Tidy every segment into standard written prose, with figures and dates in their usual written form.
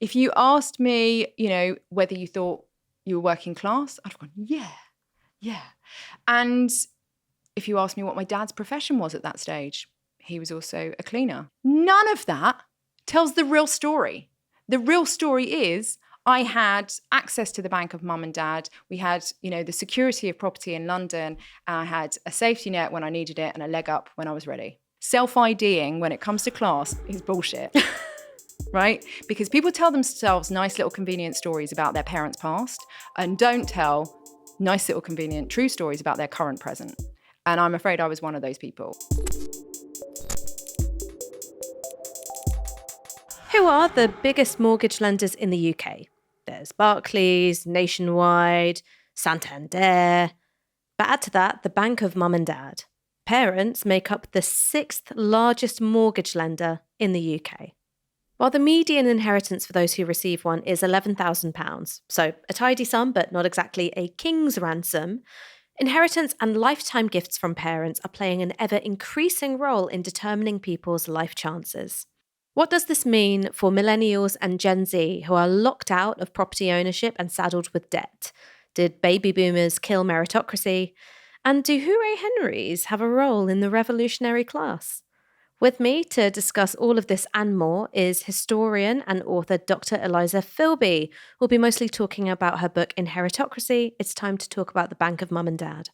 If you asked me, whether you thought you were working class, I'd have gone, yeah. And if you asked me what my dad's profession was at that stage, he was also a cleaner. None of that tells the real story. The real story is I had access to the bank of mum and dad. We had, the security of property in London. And I had a safety net when I needed it and a leg up when I was ready. Self-IDing when it comes to class is bullshit. Right? Because people tell themselves nice little convenient stories about their parents' past and don't tell nice little convenient true stories about their current present. And I'm afraid I was one of those people. Who are the biggest mortgage lenders in the UK? There's Barclays, Nationwide, Santander. But add to that the Bank of Mum and Dad. Parents make up the 6th largest mortgage lender in the UK. While the median inheritance for those who receive one is £11,000, so a tidy sum but not exactly a king's ransom, inheritance and lifetime gifts from parents are playing an ever-increasing role in determining people's life chances. What does this mean for millennials and Gen Z who are locked out of property ownership and saddled with debt? Did baby boomers kill meritocracy? And do hooray Henrys have a role in the revolutionary class? With me to discuss all of this and more is historian and author Dr. Eliza Filby, who'll be mostly talking about her book Inheritocracy. It's time to talk about the Bank of Mum and Dad.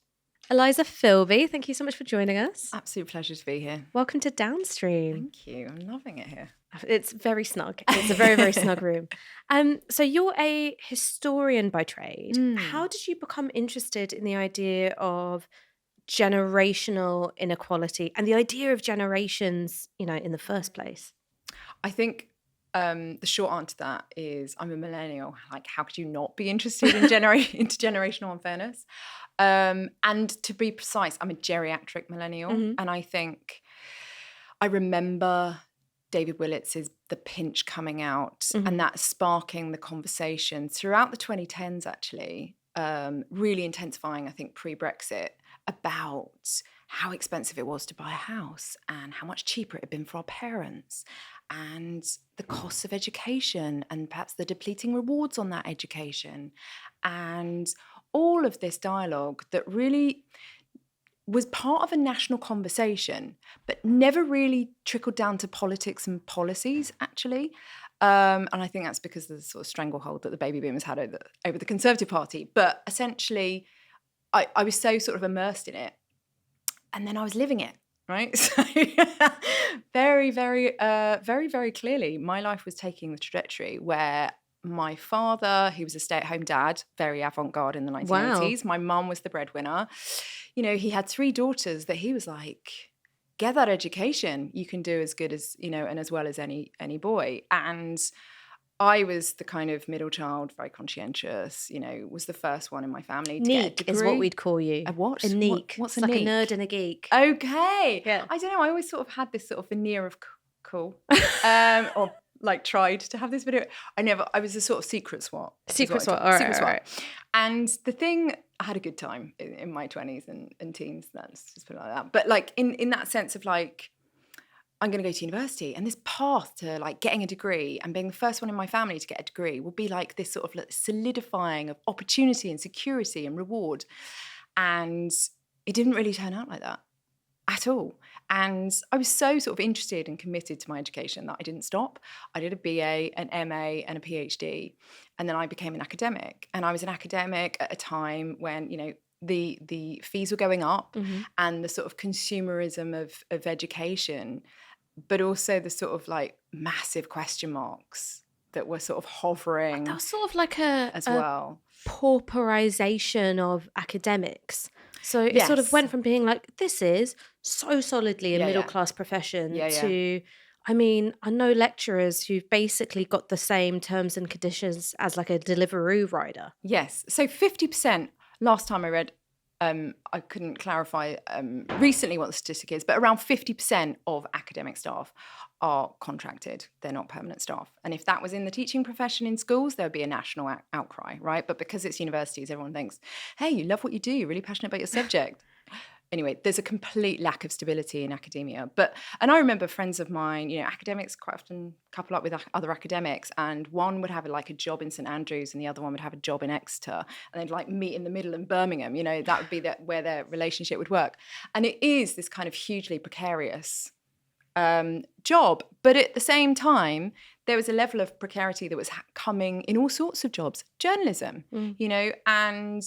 Eliza Filby, thank you so much for joining us. Absolute pleasure to be here. Welcome to Downstream. Thank you. I'm loving it here. It's very snug. It's a very, very snug room. So you're a historian by trade. How did you become interested in the idea of generational inequality and the idea of generations, in the first place? I think the short answer to that is I'm a millennial. Like, how could you not be interested in intergenerational unfairness? And to be precise, I'm a geriatric millennial. And I think I remember David Willetts's The Pinch coming out and that sparking the conversation throughout the 2010s, actually, really intensifying, I think, pre-Brexit, about how expensive it was to buy a house and how much cheaper it had been for our parents and the costs of education and perhaps the depleting rewards on that education and all of this dialogue that really was part of a national conversation but never really trickled down to politics and policies, actually. And I think that's because of the sort of stranglehold that the baby boomers had over the Conservative Party. But essentially, I was so sort of immersed in it, and then I was living it, right? So very, very, very, very clearly, my life was taking the trajectory where my father, he was a stay-at-home dad, very avant-garde in the 1980s. Wow. My mum was the breadwinner. He had 3 daughters that he was like, get that education. You can do as good as, and as well as any boy. And I was the kind of middle child, very conscientious, was the first one in my family to get a degree. Neek is what we'd call you. A what? A neek. What's a like neek? A nerd and a geek. Okay. Yeah. I don't know. I always sort of had this sort of veneer of cool. Or like tried to have this video. I was a sort of secret SWAT. Secret SWAT. All right. And the thing, I had a good time in my 20s and teens. Let's just put it like that. But like in that sense of like, I'm going to go to university, and this path to like getting a degree and being the first one in my family to get a degree will be like this sort of like solidifying of opportunity and security and reward. And it didn't really turn out like that at all. And I was so sort of interested and committed to my education that I didn't stop. I did a BA, an MA and a PhD, and then I became an academic. And I was an academic at a time when, the fees were going up and the sort of consumerism of education, but also the sort of like massive question marks that were sort of hovering. That was sort of like well. Pauperization of academics. So it sort of went from being like, this is so solidly a middle-class profession to, I know lecturers who've basically got the same terms and conditions as like a Deliveroo rider. Yes. So 50%, last time I read, I couldn't clarify recently what the statistic is, but around 50% of academic staff are contracted. They're not permanent staff. And if that was in the teaching profession in schools, there would be a national outcry, right? But because it's universities, everyone thinks, hey, you love what you do. You're really passionate about your subject. anyway, there's a complete lack of stability in academia. And I remember friends of mine, academics quite often couple up with other academics, and one would have a job in St Andrews and the other one would have a job in Exeter, and they'd like meet in the middle in Birmingham. That would be where their relationship would work. And it is this kind of hugely precarious job. But at the same time, there was a level of precarity that was coming in all sorts of jobs. Journalism, and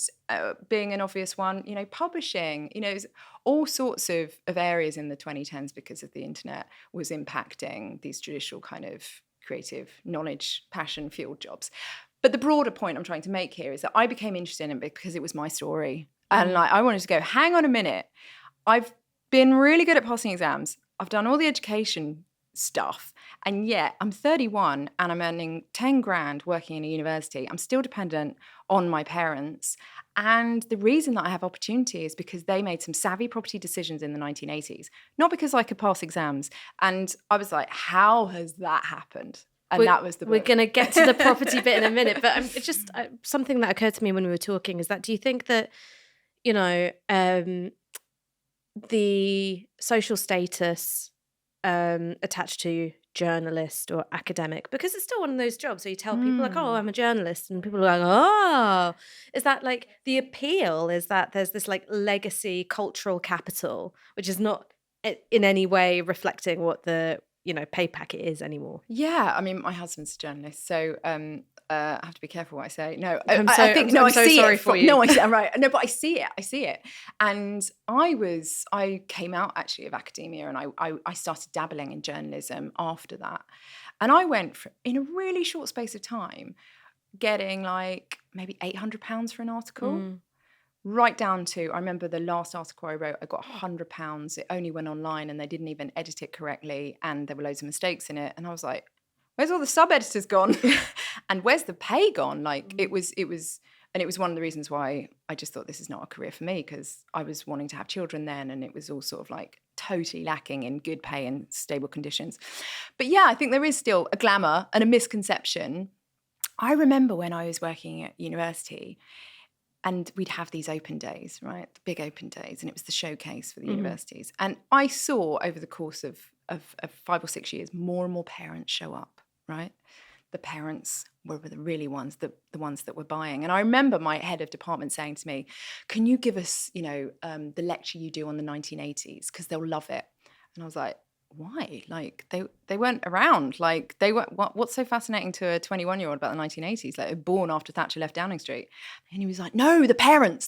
being an obvious one, publishing, all sorts of areas in the 2010s because of the internet was impacting these traditional kind of creative knowledge, passion-fueled jobs. But the broader point I'm trying to make here is that I became interested in it because it was my story. And I wanted to go, hang on a minute. I've been really good at passing exams. I've done all the education stuff. And yet I'm 31 and I'm earning 10 grand working in a university. I'm still dependent on my parents. And the reason that I have opportunity is because they made some savvy property decisions in the 1980s, not because I could pass exams. And I was like, how has that happened? And that was the book. We're going to get to the property bit in a minute. But it's just something that occurred to me when we were talking is that, do you think that, the social status attached to journalist or academic, because it's still one of those jobs where you tell people like, oh, I'm a journalist, and people are like, oh, is that like the appeal is that there's this like legacy cultural capital, which is not in any way reflecting what the pay packet is anymore? Yeah, I mean, my husband's a journalist, so I have to be careful what I say. No, I'm I so see sorry it for you. No, right. No, but I see it. And I came out actually of academia, and I started dabbling in journalism after that. And I went in a really short space of time, getting like maybe £800 for an article. Right down to, I remember the last article I wrote, I got £100. It only went online and they didn't even edit it correctly and there were loads of mistakes in it. And I was like, where's all the sub-editors gone? And where's the pay gone? Like it was one of the reasons why I just thought this is not a career for me, because I was wanting to have children then and it was all sort of like totally lacking in good pay and stable conditions. But yeah, I think there is still a glamour and a misconception. I remember when I was working at university, and we'd have these open days, right? The big open days. And it was the showcase for the universities. And I saw over the course of 5 or 6 years, more and more parents show up, right? The parents were the really ones, the ones that were buying. And I remember my head of department saying to me, can you give us, the lecture you do on the 1980s? Because they'll love it. And I was like, why? Like they weren't around. Like they were. What's so fascinating to a 21-year-old about the 1980s? Like, they were born after Thatcher left Downing Street. And he was like, no, the parents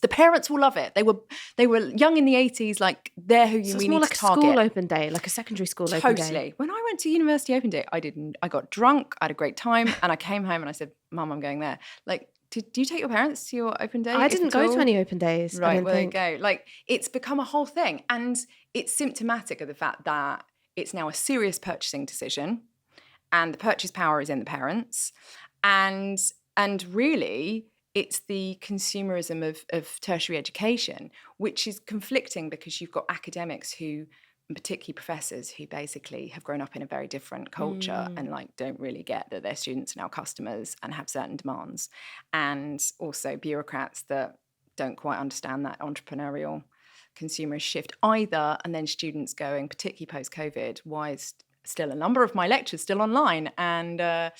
will love it. They were young in the 80s. Like they're who we need to target. It's more like a school open day, like a secondary school open day. Totally. When I went to university open day, I got drunk. I had a great time, and I came home and I said, Mum, I'm going there. Like, do you take your parents to your open day? I didn't go to any open days. Right, well, there you go. Like, it's become a whole thing, and it's symptomatic of the fact that it's now a serious purchasing decision, and the purchase power is in the parents, and really it's the consumerism of tertiary education, which is conflicting because you've got academics who, and particularly professors, who basically have grown up in a very different culture and like don't really get that their students are now customers and have certain demands, and also bureaucrats that don't quite understand that entrepreneurial consumerist shift either. And then students going, particularly post-COVID, why is still a number of my lectures still online, and I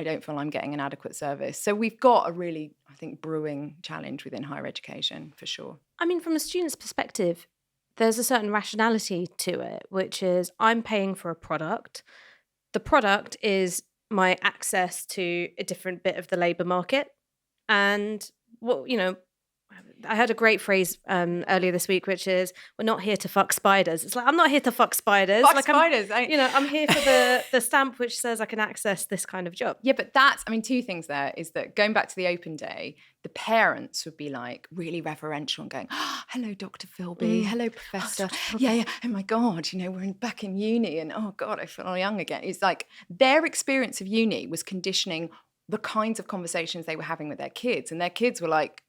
don't feel I'm getting an adequate service. So we've got a really, I think, brewing challenge within higher education for sure. I mean, from a student's perspective, there's a certain rationality to it, which is I'm paying for a product. The product is my access to a different bit of the labour market. And I heard a great phrase earlier this week, which is, we're not here to fuck spiders. It's like, I'm not here to fuck spiders. Fuck spiders. I'm here for the stamp which says I can access this kind of job. Yeah, but two things there is that going back to the open day, the parents would be like really reverential and going, oh, hello, Dr. Filby. Hello, Professor. Yeah. Oh my God, we're back in uni and oh God, I feel young again. It's like their experience of uni was conditioning the kinds of conversations they were having with their kids. And their kids were like,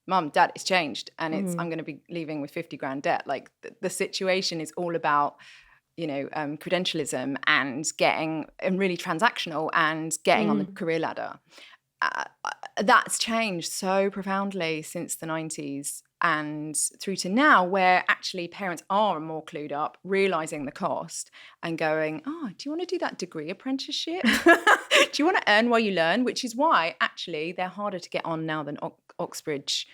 Mum, Dad, it's changed, and I'm going to be leaving with 50 grand debt. Like the situation is all about, credentialism and really transactional and getting on the career ladder. That's changed so profoundly since the 90s. and through to now, where actually parents are more clued up, realizing the cost and going, oh, do you want to do that degree apprenticeship? Do you want to earn while you learn? Which is why actually they're harder to get on now than Oxbridge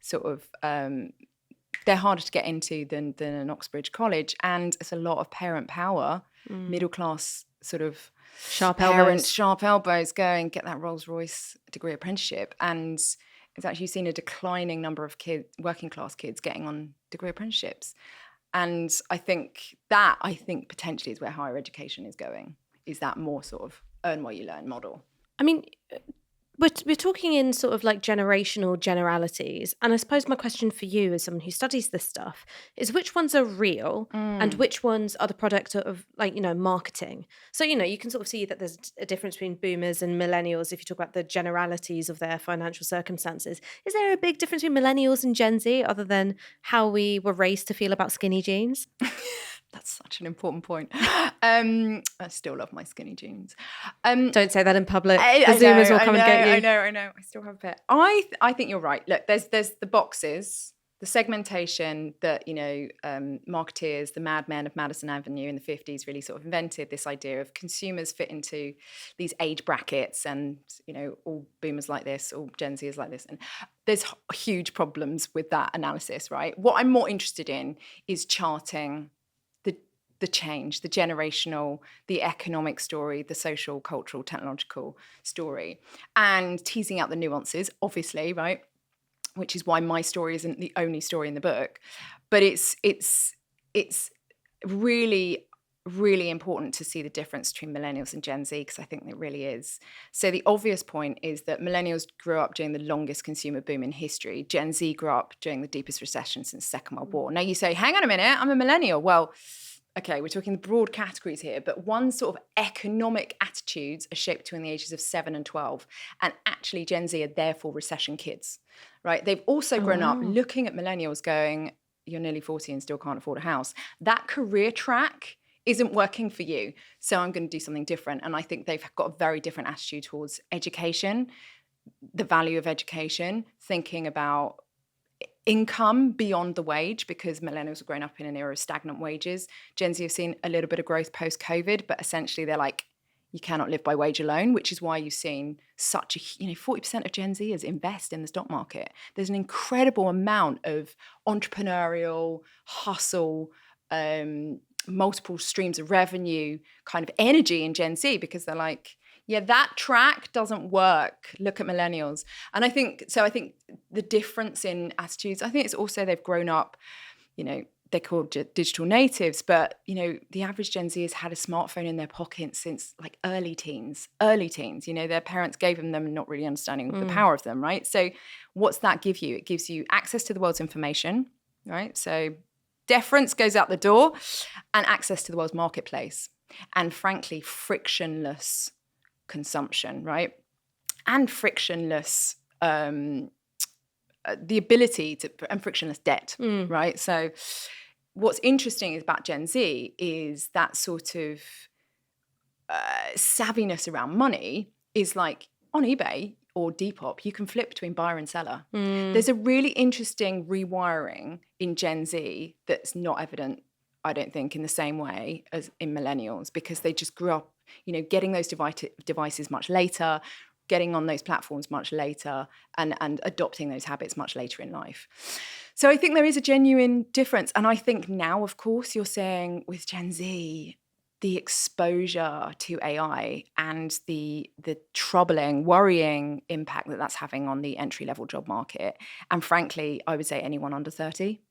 sort of, they're harder to get into than an Oxbridge college. And it's a lot of parent power, middle class sort of sharp elbows going, get that Rolls-Royce degree apprenticeship. And it's actually seen a declining number of kids, working class kids, getting on degree apprenticeships. And I think potentially is where higher education is going, is that more sort of earn while you learn model. I mean, we're talking in sort of like generational generalities. And I suppose my question for you as someone who studies this stuff is which ones are real and which ones are the product of like, you know, marketing. So, you know, you can sort of see that there's a difference between boomers and millennials if you talk about the generalities of their financial circumstances. Is there a big difference between millennials and Gen Z other than how we were raised to feel about skinny jeans? That's such an important point. I still love my skinny jeans. Don't say that in public. The Zoomers will come and get you. I know. I still have a pair. I think you're right. Look, there's the boxes, the segmentation that, you know, marketeers, the madmen of Madison Avenue in the 50s really sort of invented this idea of consumers fit into these age brackets and, you know, all boomers like this, all Gen Z is like this. And there's huge problems with that analysis, right? What I'm more interested in is charting the change, the generational, the economic story, the social, cultural, technological story, and teasing out the nuances, obviously, right? Which is why my story isn't the only story in the book. But it's really, really important to see the difference between millennials and Gen Z, because I think it really is. So the obvious point is that millennials grew up during the longest consumer boom in history. Gen Z grew up during the deepest recession since the Second World War. Now you say, hang on a minute, I'm a millennial. Well, okay, we're talking the broad categories here, but one sort of economic attitudes are shaped between the ages of 7 and 12. And actually Gen Z are therefore recession kids, right? They've also grown up looking at millennials going, you're nearly 40 and still can't afford a house. That career track isn't working for you. So I'm going to do something different. And I think they've got a very different attitude towards education, the value of education, thinking about income beyond the wage, because millennials have grown up in an era of stagnant wages. Gen Z have seen a little bit of growth post-COVID, but essentially they're like, you cannot live by wage alone, which is why you've seen such a, 40% of Gen Zers invest in the stock market. There's an incredible amount of entrepreneurial hustle, multiple streams of revenue kind of energy in Gen Z, because they're like, yeah, that track doesn't work. Look at millennials. And I think the difference in attitudes, I think it's also they've grown up, they're called digital natives, but, the average Gen Z has had a smartphone in their pocket since like early teens, their parents gave them not really understanding the power of them, right? So what's that give you? It gives you access to the world's information, right? So deference goes out the door, and access to the world's marketplace. And frankly, frictionless consumption, right? And frictionless, the ability to, and frictionless debt, right? So what's interesting about Gen Z is that sort of savviness around money is like on eBay or Depop, you can flip between buyer and seller. There's a really interesting rewiring in Gen Z that's not evident, I don't think, in the same way as in millennials, because they just grew up, getting those devices much later, getting on those platforms much later, and adopting those habits much later in life. So I think there is a genuine difference. And I think now, of course, you're saying with Gen Z, the exposure to AI and the troubling, worrying impact that that's having on the entry-level job market. And frankly, I would say anyone under 30.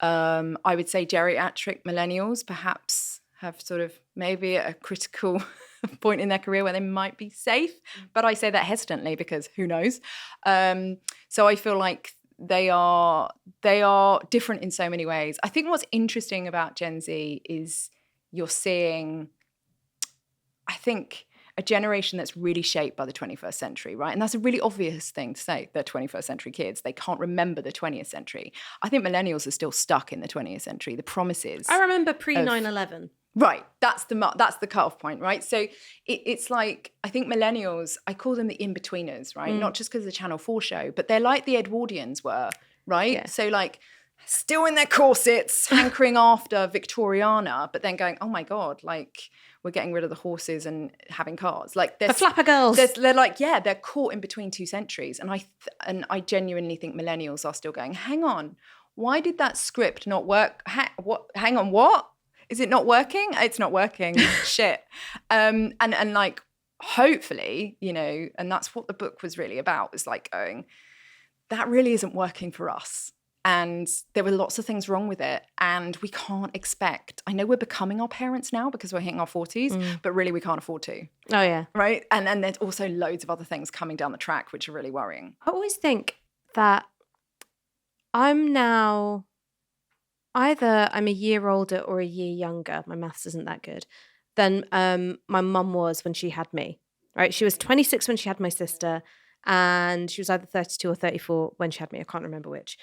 I would say geriatric millennials perhaps have sort of maybe a critical point in their career where they might be safe. But I say that hesitantly because who knows? So I feel like they are different in so many ways. I think what's interesting about Gen Z is you're seeing, I think, a generation that's really shaped by the 21st century, right? And that's a really obvious thing to say, they're 21st century kids. They can't remember the 20th century. I think millennials are still stuck in the 20th century, the promises. I remember pre-9/11. Right, that's the cutoff point, right? So it's like, I think millennials, I call them the in-betweeners, right? Not just because of the Channel 4 show, but they're like the Edwardians were right? Yeah. So like still in their corsets, hankering after Victoriana, but then going, oh my God, like we're getting rid of the horses and having cars. Like The flapper girls. They're like, they're caught in between two centuries. And I genuinely think millennials are still going, hang on, why did that script not work? Hang on, what? Is it not working? It's not working. Shit. And like, hopefully, you know, and that's what the book was really about, was like going, that really isn't working for us. And there were lots of things wrong with it. And we can't expect, I know we're becoming our parents now because we're hitting our 40s, but really we can't afford to. Oh, yeah. Right? And there's also loads of other things coming down the track, which are really worrying. I always think that I'm now either I'm a year older or a year younger, my maths isn't that good, than my mum was when she had me. Right? She was 26 when she had my sister, and she was either 32 or 34 when she had me. I can't remember which.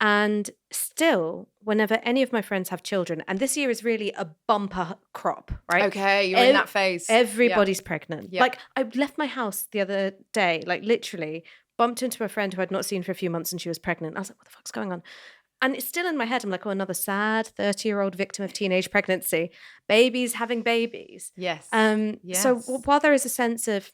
And still, whenever any of my friends have children, and this year is really a bumper crop, right? Okay, you're in that phase. Everybody's pregnant. Yep. Like, I left my house the other day, like literally bumped into a friend who I'd not seen for a few months, and she was pregnant. I was like, what the fuck's going on? And it's still in my head. I'm like, oh, another sad 30-year-old victim of teenage pregnancy. Babies having babies. Yes. Yes. So while there is a sense of,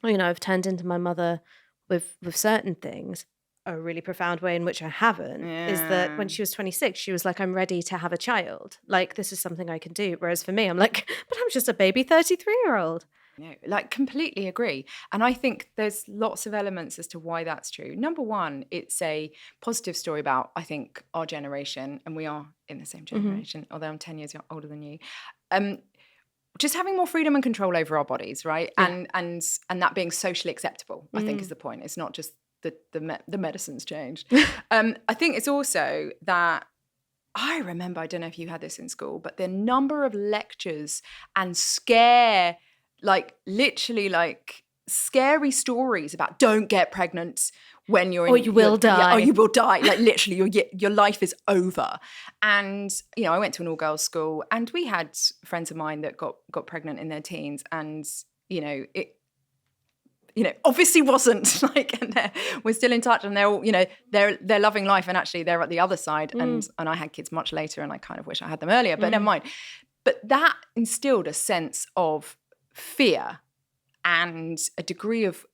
you know, I've turned into my mother with certain things, a really profound way in which I haven't is that when she was 26, she was like, I'm ready to have a child. Like, this is something I can do. Whereas for me, I'm like, but I'm just a baby 33-year-old. No, like completely agree. And I think there's lots of elements as to why that's true. Number one, it's a positive story about, I think, our generation, and we are in the same generation, although I'm 10 years older than you. Just having more freedom and control over our bodies, right? Yeah. And that being socially acceptable, I think, is the point. It's not just the medicine's changed. I think it's also that I remember, I don't know if you had this in school, but the number of lectures and scary stories about don't get pregnant when you're or you will die. Or you will die. Like literally your life is over. And, you know, I went to an all-girls school and we had friends of mine that got pregnant in their teens, and, you know, it, you know, obviously wasn't like, and we're still in touch, and they're all, you know, they're loving life, and actually they're at the other side. And I had kids much later, and I kind of wish I had them earlier, but never mind. But that instilled a sense of fear and a degree of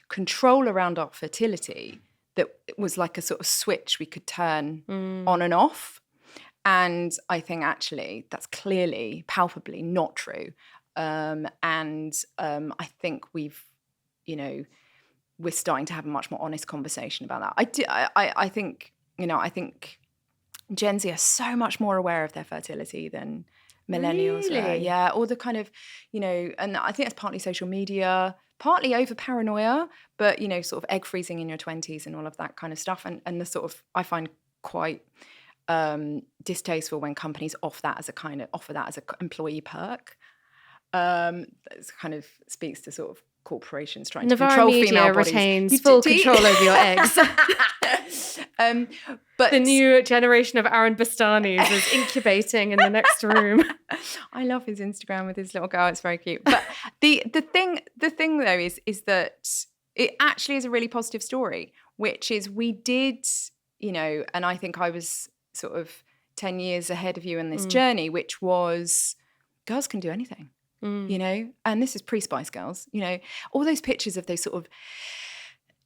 control around our fertility that was like a sort of switch we could turn on and off. And I think actually that's clearly, palpably not true. I think we're starting to have a much more honest conversation about that. I think, you know, I think Gen Z are so much more aware of their fertility than millennials were. Yeah, all the kind of, you know, and I think that's partly social media, partly over paranoia, but, you know, sort of egg freezing in your 20s and all of that kind of stuff. And the sort of, I find quite distasteful when companies offer that as an employee perk. That kind of speaks to sort of corporations trying to control female bodies. Retains full control over your eggs. But the new generation of Aaron Bastanis is incubating in the next room. I love his Instagram with his little girl. It's very cute. But the thing though is that it actually is a really positive story, which is we did, you know, and I think I was sort of 10 years ahead of you in this journey, which was girls can do anything. You know, and this is pre-Spice Girls, you know, all those pictures of those sort of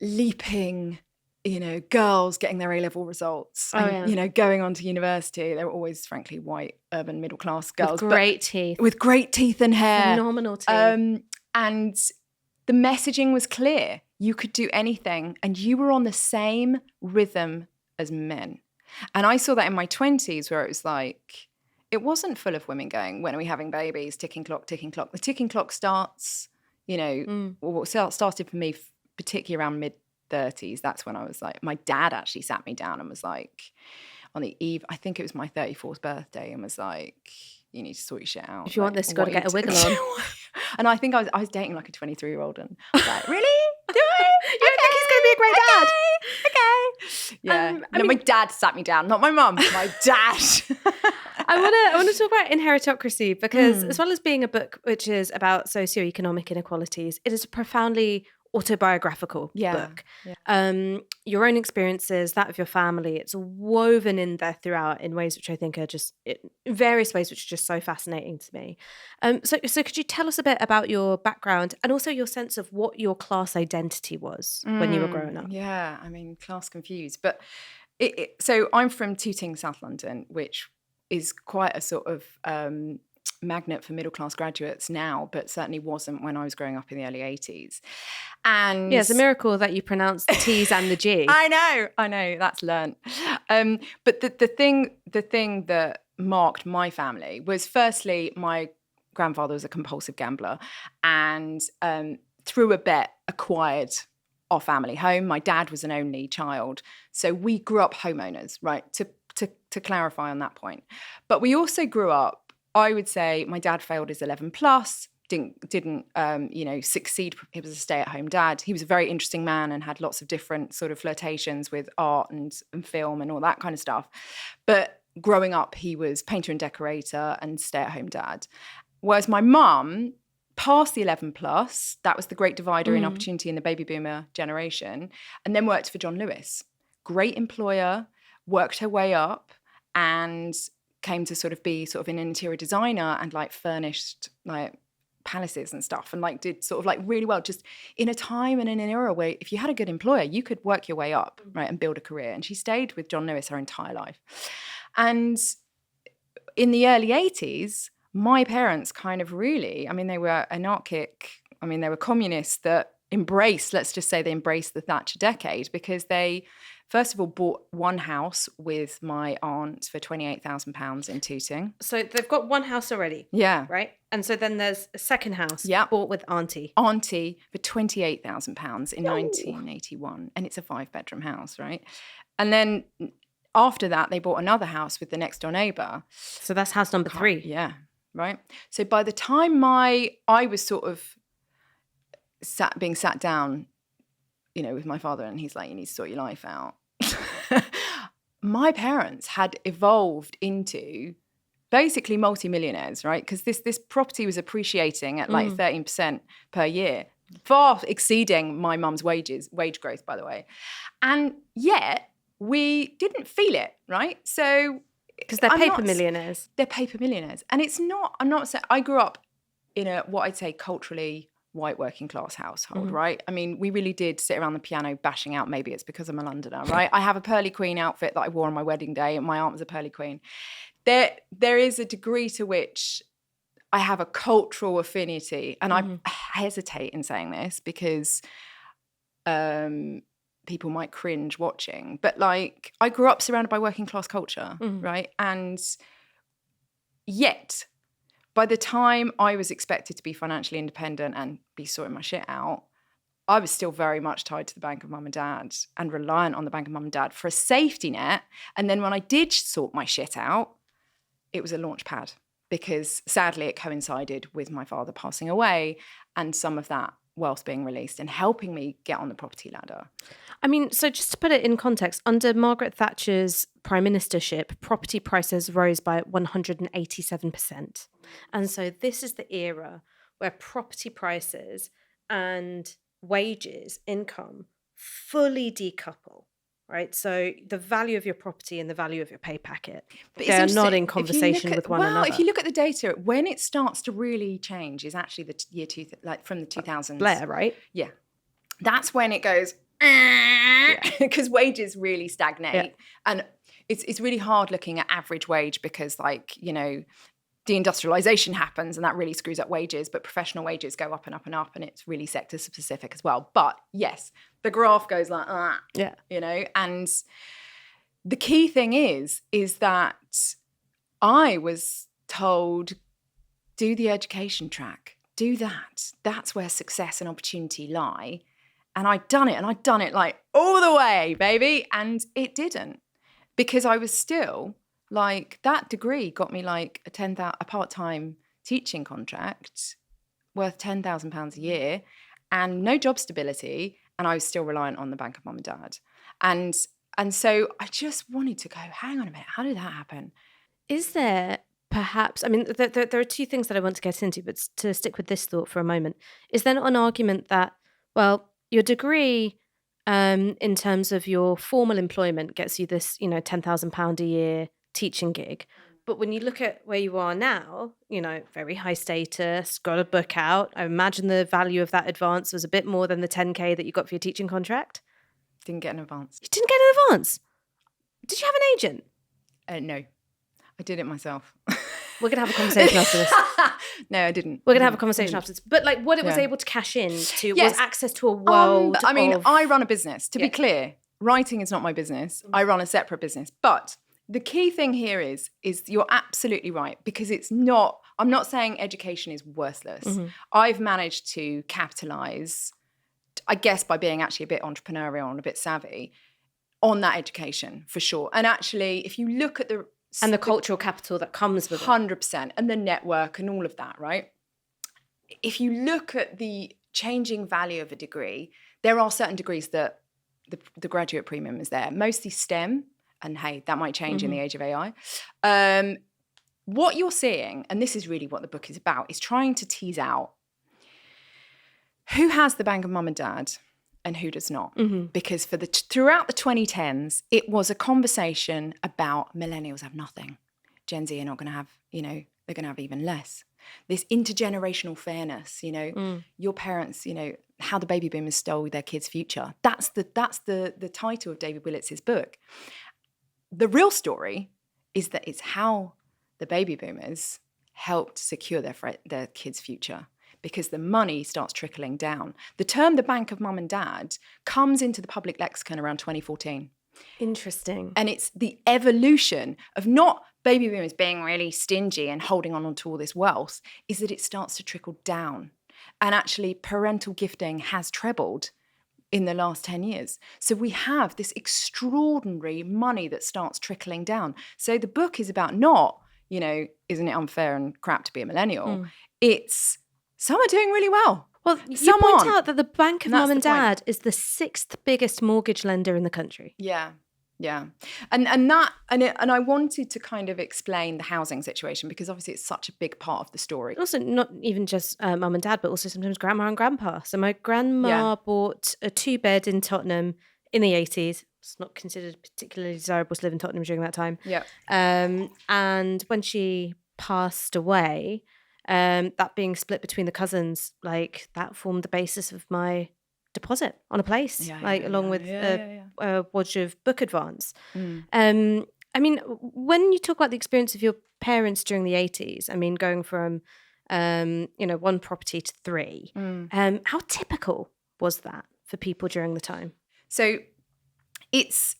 leaping, you know, girls getting their A-level results and, you know, going on to university. They were always, frankly, white, urban, middle-class girls. With great teeth. With great teeth and hair. Phenomenal teeth. And the messaging was clear. You could do anything, and you were on the same rhythm as men. And I saw that in my 20s, where it was like, it wasn't full of women going, when are we having babies? Ticking clock, ticking clock. The ticking clock starts, you know, what started for me, particularly around mid-30s. That's when I was like, my dad actually sat me down and was like, on the eve, I think it was my 34th birthday, and was like, you need to sort your shit out. If you want this, you've got to get a wiggle on. And I think I was dating like a 23-year-old, and I was like, really? Do I? You don't think he's going to be a great dad? Okay. Yeah. I mean, my dad sat me down, not my mum, my dad. I want to talk about Inheritocracy because as well as being a book which is about socioeconomic inequalities, it is a profoundly autobiographical Yeah. book. Yeah. Your own experiences, that of your family, it's woven in there throughout in ways which I think are just in various ways which are just so fascinating to me. So could you tell us a bit about your background and also your sense of what your class identity was when you were growing up? Yeah, I mean, class confused. But so I'm from Tooting, South London, which is quite a sort of magnet for middle class graduates now, but certainly wasn't when I was growing up in the early 80s. And yeah, it's a miracle that you pronounce the T's and the G. I know, that's learnt. But the thing that marked my family was, firstly, my grandfather was a compulsive gambler, and through a bet acquired our family home. My dad was an only child, so we grew up homeowners, right? To clarify on that point. But we also grew up, I would say, my dad failed his 11 plus, didn't succeed. He was a stay-at-home dad. He was a very interesting man and had lots of different sort of flirtations with art and film and all that kind of stuff. But growing up, he was painter and decorator and stay-at-home dad. Whereas my mum, past the 11 plus, that was the great divider in opportunity in the baby boomer generation, and then worked for John Lewis. Great employer, worked her way up and came to sort of be sort of an interior designer and like furnished like palaces and stuff, and like did sort of like really well, just in a time and in an era where if you had a good employer, you could work your way up, right, and build a career. And she stayed with John Lewis her entire life. And in the early 80s, my parents kind of really, I mean, they were anarchic. I mean, they were communists that embraced, let's just say they embraced the Thatcher decade, because they, first of all, bought one house with my aunt for £28,000 in Tooting. So they've got one house already. Yeah. Right? And so then there's a second house bought with Auntie. Auntie for £28,000 in 1981. And it's a 5-bedroom house, right? And then after that, they bought another house with the next door neighbour. So that's house number 3. Yeah, right? So by the time I was sort of being sat down, you know, with my father, and he's like, you need to sort your life out. My parents had evolved into basically multimillionaires, right? Because this property was appreciating at like 13% per year, far exceeding my mum's wage growth, by the way. And yet we didn't feel it, right? So because they're paper millionaires. They're paper millionaires. And it's not, I'm not saying, I grew up in a, what I'd say, culturally white working class household, right? I mean, we really did sit around the piano bashing out, maybe it's because I'm a Londoner, right? I have a pearly queen outfit that I wore on my wedding day, and my aunt was a pearly queen. There is a degree to which I have a cultural affinity, and I hesitate in saying this because people might cringe watching, but like I grew up surrounded by working class culture, right? And yet, by the time I was expected to be financially independent and be sorting my shit out, I was still very much tied to the bank of mum and dad and reliant on the bank of mum and dad for a safety net. And then when I did sort my shit out, it was a launch pad, because sadly it coincided with my father passing away and some of that wealth being released and helping me get on the property ladder. I mean, so just to put it in context, under Margaret Thatcher's prime ministership, property prices rose by 187%. And so this is the era where property prices and wages, income, fully decouple, right? So the value of your property and the value of your pay packet, they're not in conversation with one another. Well, if you look at the data, when it starts to really change is actually the year like from the 2000s. Blair, right? Yeah. That's when it goes, because wages really stagnate. Yeah. And it's really hard looking at average wage because, like, you know, deindustrialization happens and that really screws up wages, but professional wages go up and up and up, and it's really sector specific as well. But yes, the graph goes like that, you know, and the key thing is that I was told, do the education track, do that. That's where success and opportunity lie. And I'd done it like all the way, baby. And it didn't, because I was still like, that degree got me like a part-time teaching contract worth £10,000 a year and no job stability. And I was still reliant on the bank of mum and dad. And so I just wanted to go, hang on a minute, how did that happen? Is there perhaps, I mean, there are two things that I want to get into, but to stick with this thought for a moment, is there not an argument that, well, your degree, in terms of your formal employment, gets you this, £10,000 a year teaching gig. But when you look at where you are now, very high status, got a book out. I imagine the value of that advance was a bit more than the 10K that you got for your teaching contract. Didn't get an advance. You didn't get an advance? Did you have an agent? No, I did it myself. We're going to have a conversation after this. No, I didn't. We're going to have a conversation after this. But like what it was able to cash in to was access to a world I run a business. To be clear, writing is not my business. I run a separate business. But the key thing here is you're absolutely right, because I'm not saying education is worthless. Mm-hmm. I've managed to capitalize, I guess, by being actually a bit entrepreneurial and a bit savvy on that education, for sure. And actually, if you look at the cultural capital that comes with 100%, and the network and all of that, right? If you look at the changing value of a degree, there are certain degrees that the graduate premium is there, mostly STEM, and hey, that might change in the age of AI. What you're seeing, and this is really what the book is about, is trying to tease out who has the bank of mum and dad and who does not. Mm-hmm. Because throughout the 2010s, it was a conversation about millennials have nothing. Gen Z are not going to have, they're going to have even less. This intergenerational fairness, your parents, how the baby boomers stole their kids' future. That's the title of David Willetts' book. The real story is that it's how the baby boomers helped secure their kids' future, because the money starts trickling down. The term the bank of mum and dad comes into the public lexicon around 2014. Interesting. And it's the evolution of not baby boomers being really stingy and holding on to all this wealth, is that it starts to trickle down. And actually parental gifting has trebled in the last 10 years. So we have this extraordinary money that starts trickling down. So the book is about not, isn't it unfair and crap to be a millennial? It's some are doing really well. Well, you point out that the Bank of Mum and Dad is the 6th biggest mortgage lender in the country. Yeah. Yeah. And I wanted to kind of explain the housing situation, because obviously it's such a big part of the story. Also, not even just mum and dad, but also sometimes grandma and grandpa. So my grandma bought a 2-bed in Tottenham in the 80s. It's not considered particularly desirable to live in Tottenham during that time. Yeah. And when she passed away, that being split between the cousins, like that formed the basis of my deposit on a place, along with a wodge of book advance. I mean, when you talk about the experience of your parents during the 80s, I mean, going from, 1 property to 3, how typical was that for people during the time? So it's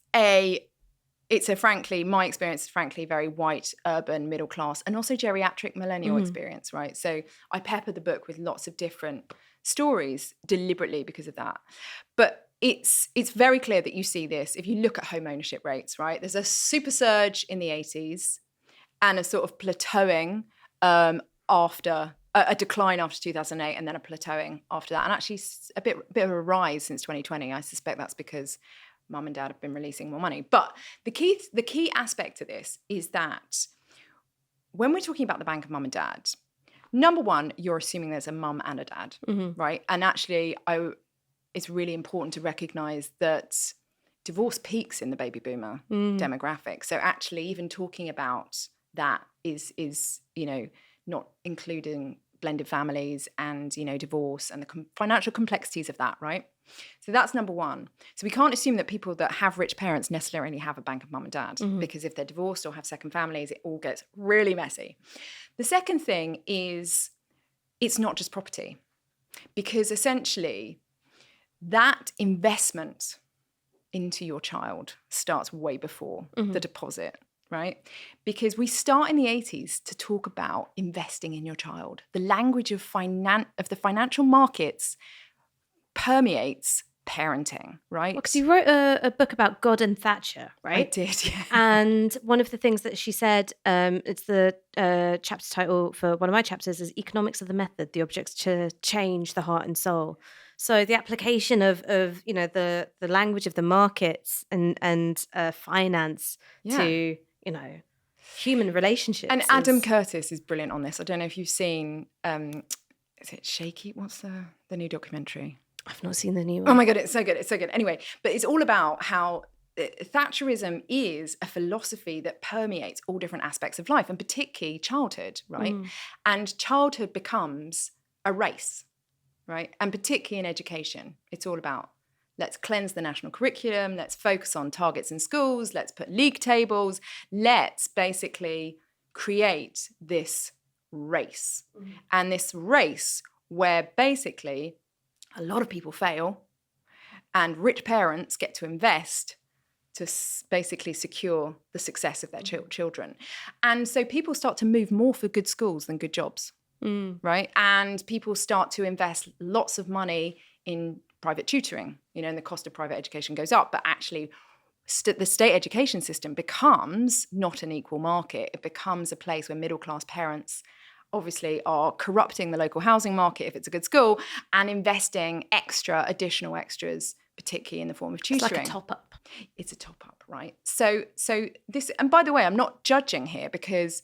frankly, my experience is frankly very white, urban, middle class, and also geriatric millennial experience, right? So I pepper the book with lots of different stories deliberately because of that. But it's very clear that you see this if you look at home ownership rates, right? There's a super surge in the 80s and a sort of plateauing after a decline after 2008, and then a plateauing after that, and actually a bit of a rise since 2020. I suspect that's because mum and dad have been releasing more money. But the key aspect to this is that when we're talking about the bank of mum and dad, number one, you're assuming there's a mum and a dad, right? And actually, it's really important to recognise that divorce peaks in the baby boomer demographic. So actually, even talking about that is not including blended families and divorce and the financial complexities of that, right? So that's number one. So we can't assume that people that have rich parents necessarily have a bank of mum and dad, because if they're divorced or have second families, it all gets really messy. The second thing is it's not just property, because essentially that investment into your child starts way before the deposit, right? Because we start in the 80s to talk about investing in your child. The language of the financial markets permeates parenting, right? Because you wrote a book about God and Thatcher, right? I did, yeah. And one of the things that she said, it's the chapter title for one of my chapters, is Economics of the Method, the objects to change the heart and soul. So the application of the language of the markets and finance to human relationships. And Adam Curtis is brilliant on this. I don't know if you've seen, is it Shaky? What's the new documentary? I've not seen the new one. Oh my God, it's so good. It's so good. Anyway, but it's all about how Thatcherism is a philosophy that permeates all different aspects of life, and particularly childhood, right? And childhood becomes a race, right? And particularly in education, it's all about, let's cleanse the national curriculum, let's focus on targets in schools, let's put league tables, let's basically create this race. And this race where basically a lot of people fail and rich parents get to invest to basically secure the success of their children. And so people start to move more for good schools than good jobs, right? And people start to invest lots of money in private tutoring, and the cost of private education goes up, but actually the state education system becomes not an equal market. It becomes a place where middle-class parents obviously are corrupting the local housing market if it's a good school and investing additional extras, particularly in the form of tutoring. It's like a top-up. It's a top-up, right? So this, and by the way, I'm not judging here because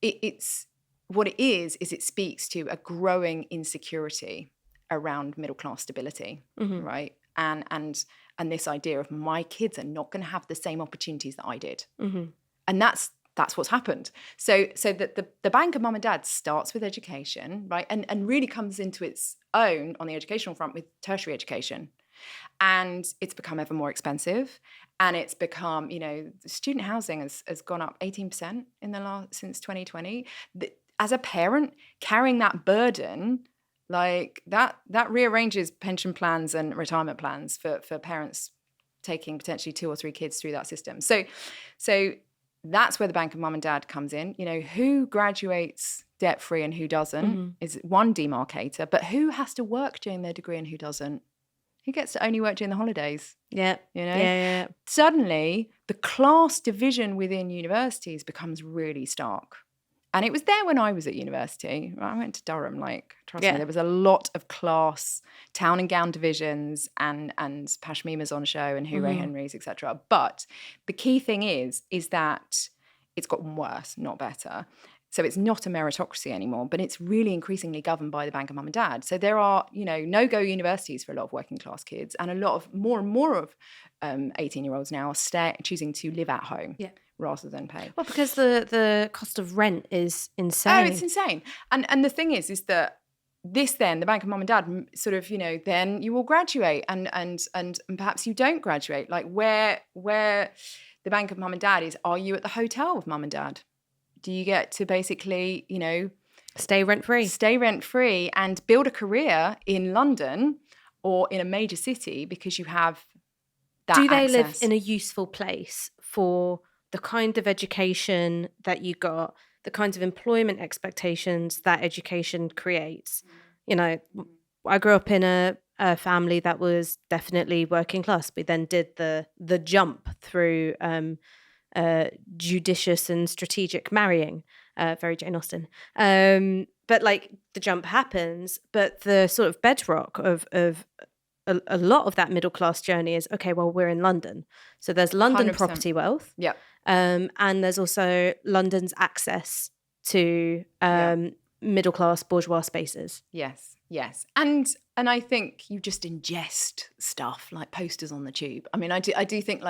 it's what it is it speaks to a growing insecurity around middle-class stability, right? And this idea of my kids are not going to have the same opportunities that I did. And that's what's happened. So that the bank of mum and dad starts with education, right? And really comes into its own on the educational front with tertiary education. And it's become ever more expensive. And it's become, student housing has gone up 18% since 2020. As a parent, carrying that burden, like that rearranges pension plans and retirement plans for parents taking potentially 2 or 3 kids through that system. So that's where the bank of mum and dad comes in. Who graduates debt-free and who doesn't is one demarcator, but who has to work during their degree and who doesn't? Who gets to only work during the holidays? Yeah. Yeah. Suddenly, the class division within universities becomes really stark. And it was there when I was at university. I went to Durham, trust me, there was a lot of class, town and gown divisions and Pashmimas on show and Hooray Henrys, etc. But the key thing is that it's gotten worse, not better. So it's not a meritocracy anymore, but it's really increasingly governed by the bank of mum and dad. So there are, no-go universities for a lot of working class kids, and a lot of more and more of 18-year-olds now are choosing to live at home. Yeah. Rather than pay. Well, because the cost of rent is insane. Oh, it's insane. And the thing is that the bank of mum and dad sort of, then you will graduate and perhaps you don't graduate. Like where the bank of mum and dad is, are you at the hotel with mum and dad? Do you get to basically, stay rent-free and build a career in London or in a major city because you have that Do they access? live in a useful place for the kind of education that you got, the kinds of employment expectations that education creates? I grew up in a family that was definitely working class. We then did the jump through judicious and strategic marrying, very Jane Austen. But the jump happens, but the sort of bedrock of a lot of that middle class journey is, okay, well, we're in London. So there's London 100%. Property wealth. Yeah. And there's also London's access to middle class bourgeois spaces. Yes. And I think you just ingest stuff like posters on the tube. I mean, I do think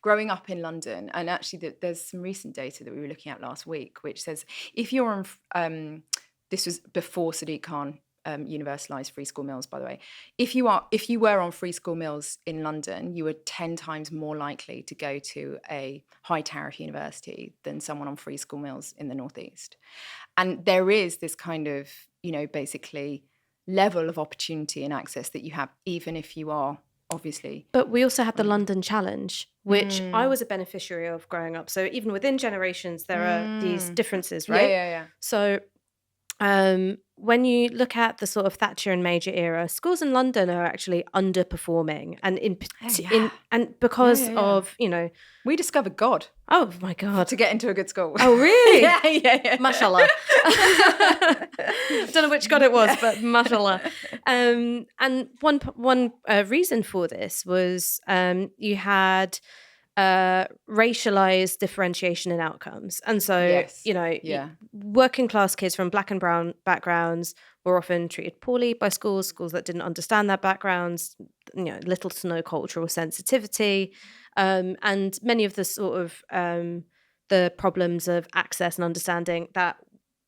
growing up in London, and actually there's some recent data that we were looking at last week, which says if you're on, this was before Sadiq Khan universalised free school meals, by the way. If you were on free school meals in London, you were 10 times more likely to go to a high tariff university than someone on free school meals in the Northeast. And there is this kind of, basically level of opportunity and access that you have, even if you are obviously. But we also had the London Challenge, which I was a beneficiary of growing up. So even within generations, there are these differences, right? Yeah. So when you look at the sort of Thatcher and Major era, schools in London are actually underperforming, and because of we discovered God. Oh my God! To get into a good school. Oh really? yeah. Mashallah. I don't know which God it was, but mashallah. And one reason for this was you had racialized differentiation in outcomes, and so working class kids from black and brown backgrounds were often treated poorly by schools that didn't understand their backgrounds, little to no cultural sensitivity, and many of the sort of the problems of access and understanding that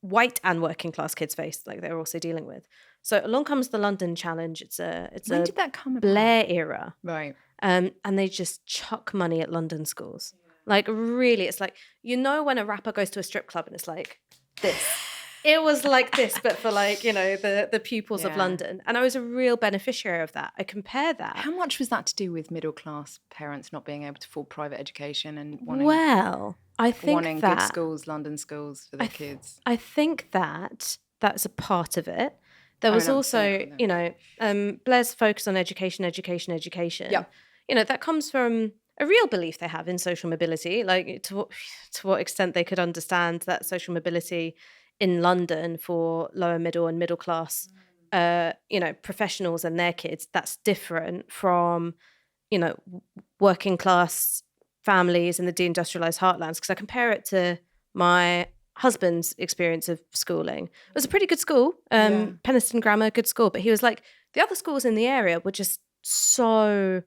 white and working class kids face, like they're also dealing with. So along comes the London Challenge. When did that come about? Blair era, right? And they just chuck money at London schools. Like really, it's like when a rapper goes to a strip club and it's like this. It was like this, but for the pupils of London. And I was a real beneficiary of that. I compare that. How much was that to do with middle class parents not being able to afford private education and wanting good schools, London schools for their kids? I think that's a part of it. There was also, Blair's focus on education. Yeah. That comes from a real belief they have in social mobility, like to what extent they could understand that social mobility in London for lower middle and middle class, professionals and their kids, that's different from, working class families in the deindustrialized heartlands. Because I compare it to my husband's experience of schooling. It was a pretty good school, Penistone Grammar, good school, but he was like, the other schools in the area were just so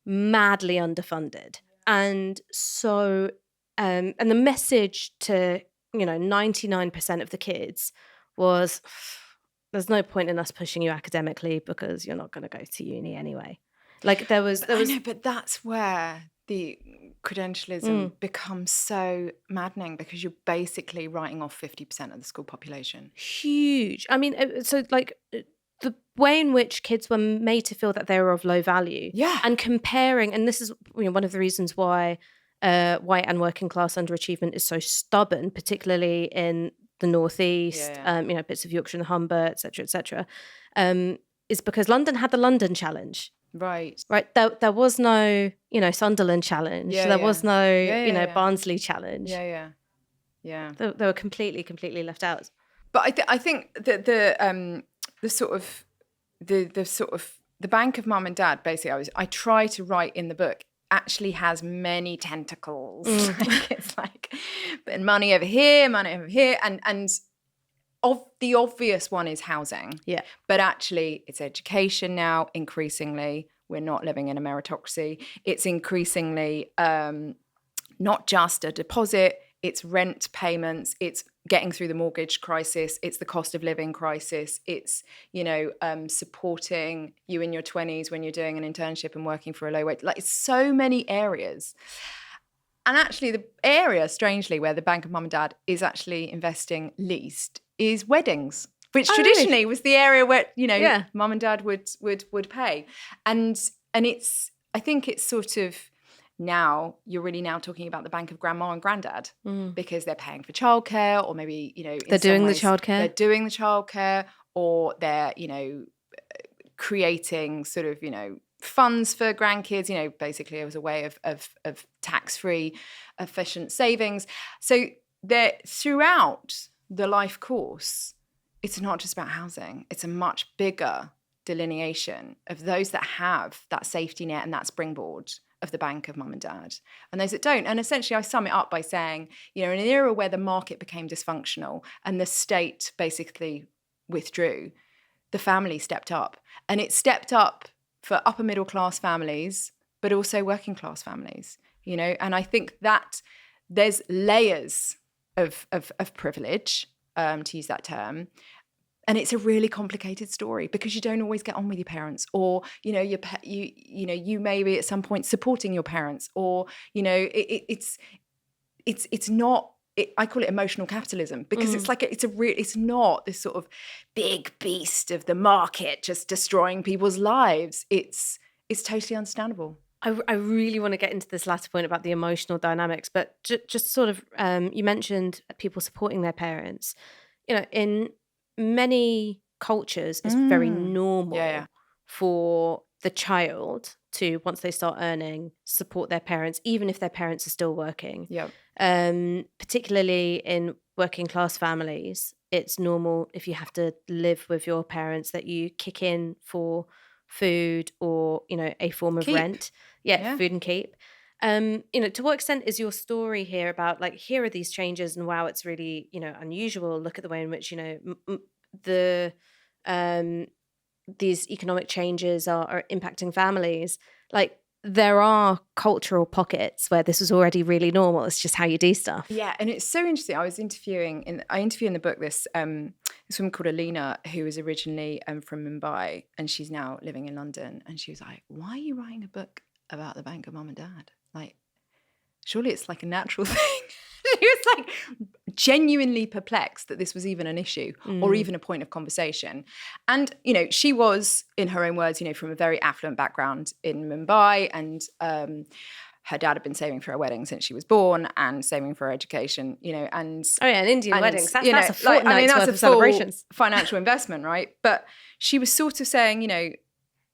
madly underfunded, and so and the message to 99% of the kids was, there's no point in us pushing you academically because you're not going to go to uni anyway. Like there was I know, but that's where the credentialism becomes so maddening, because you're basically writing off 50% of the school population. Huge. I mean, so like the way in which kids were made to feel that they were of low value. Yeah. And comparing, and this is one of the reasons why white and working class underachievement is so stubborn, particularly in the northeast, bits of Yorkshire and Humber, et cetera, is because London had the London Challenge. Right. There was no, Sunderland Challenge. There was no, Barnsley Challenge. Yeah. They were completely left out. But I think that the bank of mum and dad, basically, I try to write in the book, actually has many tentacles. It's like money over here, and the obvious one is housing. Yeah. But actually, it's education now. Increasingly, we're not living in a meritocracy. It's increasingly not just a deposit. It's rent payments. It's getting through the mortgage crisis. It's the cost of living crisis. It's, supporting you in your 20s when you're doing an internship and working for a low wage. Like, it's so many areas. And actually, the area, strangely, where the Bank of Mum and Dad is actually investing least is weddings, which traditionally was the area where, mum and dad would pay. And it's, I think it's sort of, now you're really now talking about the bank of grandma and granddad, because they're paying for childcare, or maybe, they're doing the childcare. They're doing the childcare, or they're, creating sort of, funds for grandkids, basically as a way of tax-free, efficient savings. So they're throughout the life course, it's not just about housing. It's a much bigger delineation of those that have that safety net and that springboard of the bank of mum and dad, and those that don't. And essentially I sum it up by saying, in an era where the market became dysfunctional and the state basically withdrew, the family stepped up. And it stepped up for upper middle class families, but also working class families, and I think that there's layers of privilege, to use that term. And it's a really complicated story, because you don't always get on with your parents, or you may be at some point supporting your parents, or it's not. I call it emotional capitalism, because it's like it's not this sort of big beast of the market just destroying people's lives. It's totally understandable. I really want to get into this latter point about the emotional dynamics, but just sort of you mentioned people supporting their parents. In many cultures, it's very normal for the child to, once they start earning, support their parents, even if their parents are still working. Yep. Particularly in working class families, it's normal, if you have to live with your parents, that you kick in for food or, a form of rent. Yeah, food and keep. To what extent is your story here about, like, here are these changes and wow, it's really, unusual. Look at the way in which, the these economic changes are impacting families, like there are cultural pockets where this was already really normal. It's just how you do stuff. Yeah, and it's so interesting. I interview in the book this woman called Alina, who was originally from Mumbai, and she's now living in London. And she was like, "Why are you writing a book about the bank of mum and dad? Like, surely it's like a natural thing." She was like genuinely perplexed that this was even an issue or even a point of conversation. And, you know, she was, in her own words, you know, from a very affluent background in Mumbai, and her dad had been saving for her wedding since she was born and saving for her education, you know, and... Oh yeah, an Indian weddings. That's a fortnight's worth of celebrations. Financial investment, right? But she was sort of saying, you know,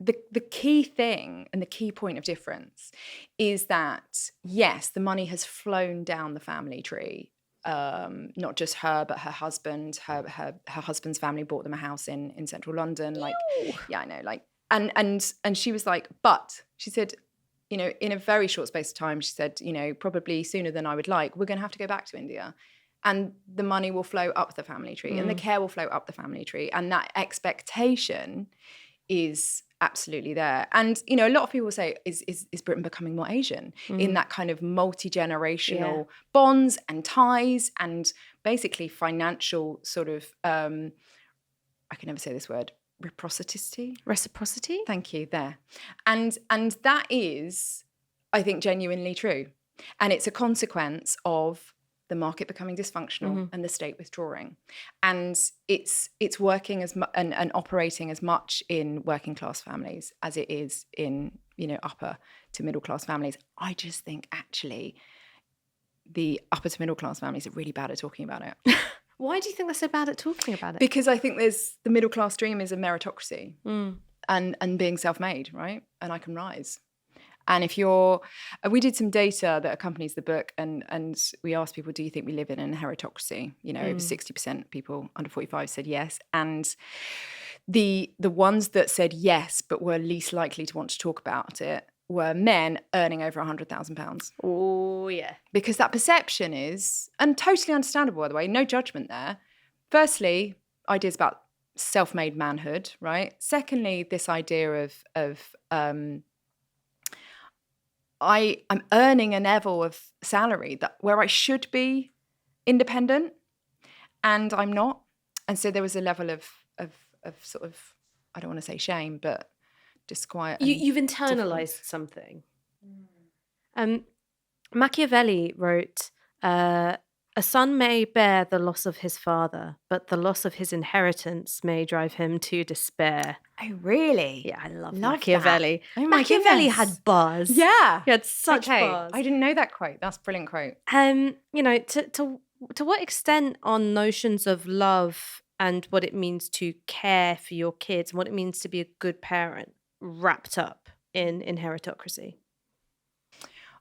the key thing and the key point of difference is that, yes, the money has flown down the family tree. Not just her, but her husband. Her husband's family bought them a house in central London. Like, yeah, I know. Like, and she was like, but she said, you know, in a very short space of time, she said, you know, probably sooner than I would like, we're going to have to go back to India. And the money will flow up the family tree and the care will flow up the family tree. And that expectation is absolutely there. And, you know, a lot of people say, is Britain becoming more Asian in that kind of multi-generational bonds and ties and basically financial sort of, I can never say this word, reciprocity? Thank you, there. And that is, I think, genuinely true. And it's a consequence of the market becoming dysfunctional and the state withdrawing. And it's working and operating as much in working class families as it is in, you know, upper to middle class families. I just think actually the upper to middle class families are really bad at talking about it. Why do you think they're so bad at talking about it? Because I think the middle class dream is a meritocracy and being self-made, right? And I can rise. And if we did some data that accompanies the book, and we asked people, do you think we live in an inheritocracy? You know, over 60% people under 45 said yes. And the ones that said yes, but were least likely to want to talk about it, were men earning over £100,000. Oh, yeah. Because that perception is, and totally understandable, by the way, no judgment there. Firstly, ideas about self-made manhood, right? Secondly, this idea of I'm earning a level of salary where I should be independent, and I'm not. And so there was a level of sort of, I don't want to say shame, but disquiet. You've internalized something. Machiavelli wrote, a son may bear the loss of his father, but the loss of his inheritance may drive him to despair. Oh, really? Yeah, I love Machiavelli. That. Oh, my Machiavelli goodness. had bars. Yeah. He had such bars. I didn't know that quote. That's a brilliant quote. You know, to what extent are notions of love and what it means to care for your kids and what it means to be a good parent wrapped up in Inheritocracy?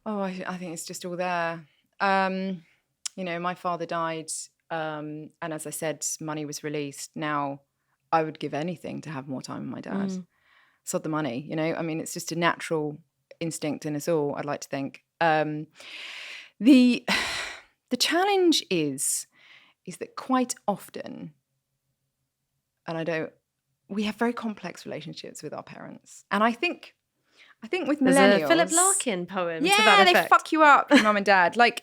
Oh, I think it's just all there. You know, my father died, and as I said, money was released. Now, I would give anything to have more time with my dad. Sod the money, you know? I mean, it's just a natural instinct in us all, I'd like to think. The challenge is that quite often, and we have very complex relationships with our parents. And I think with millennials... There's a Philip Larkin poem to that effect. They fuck you up, your mum and dad. Like,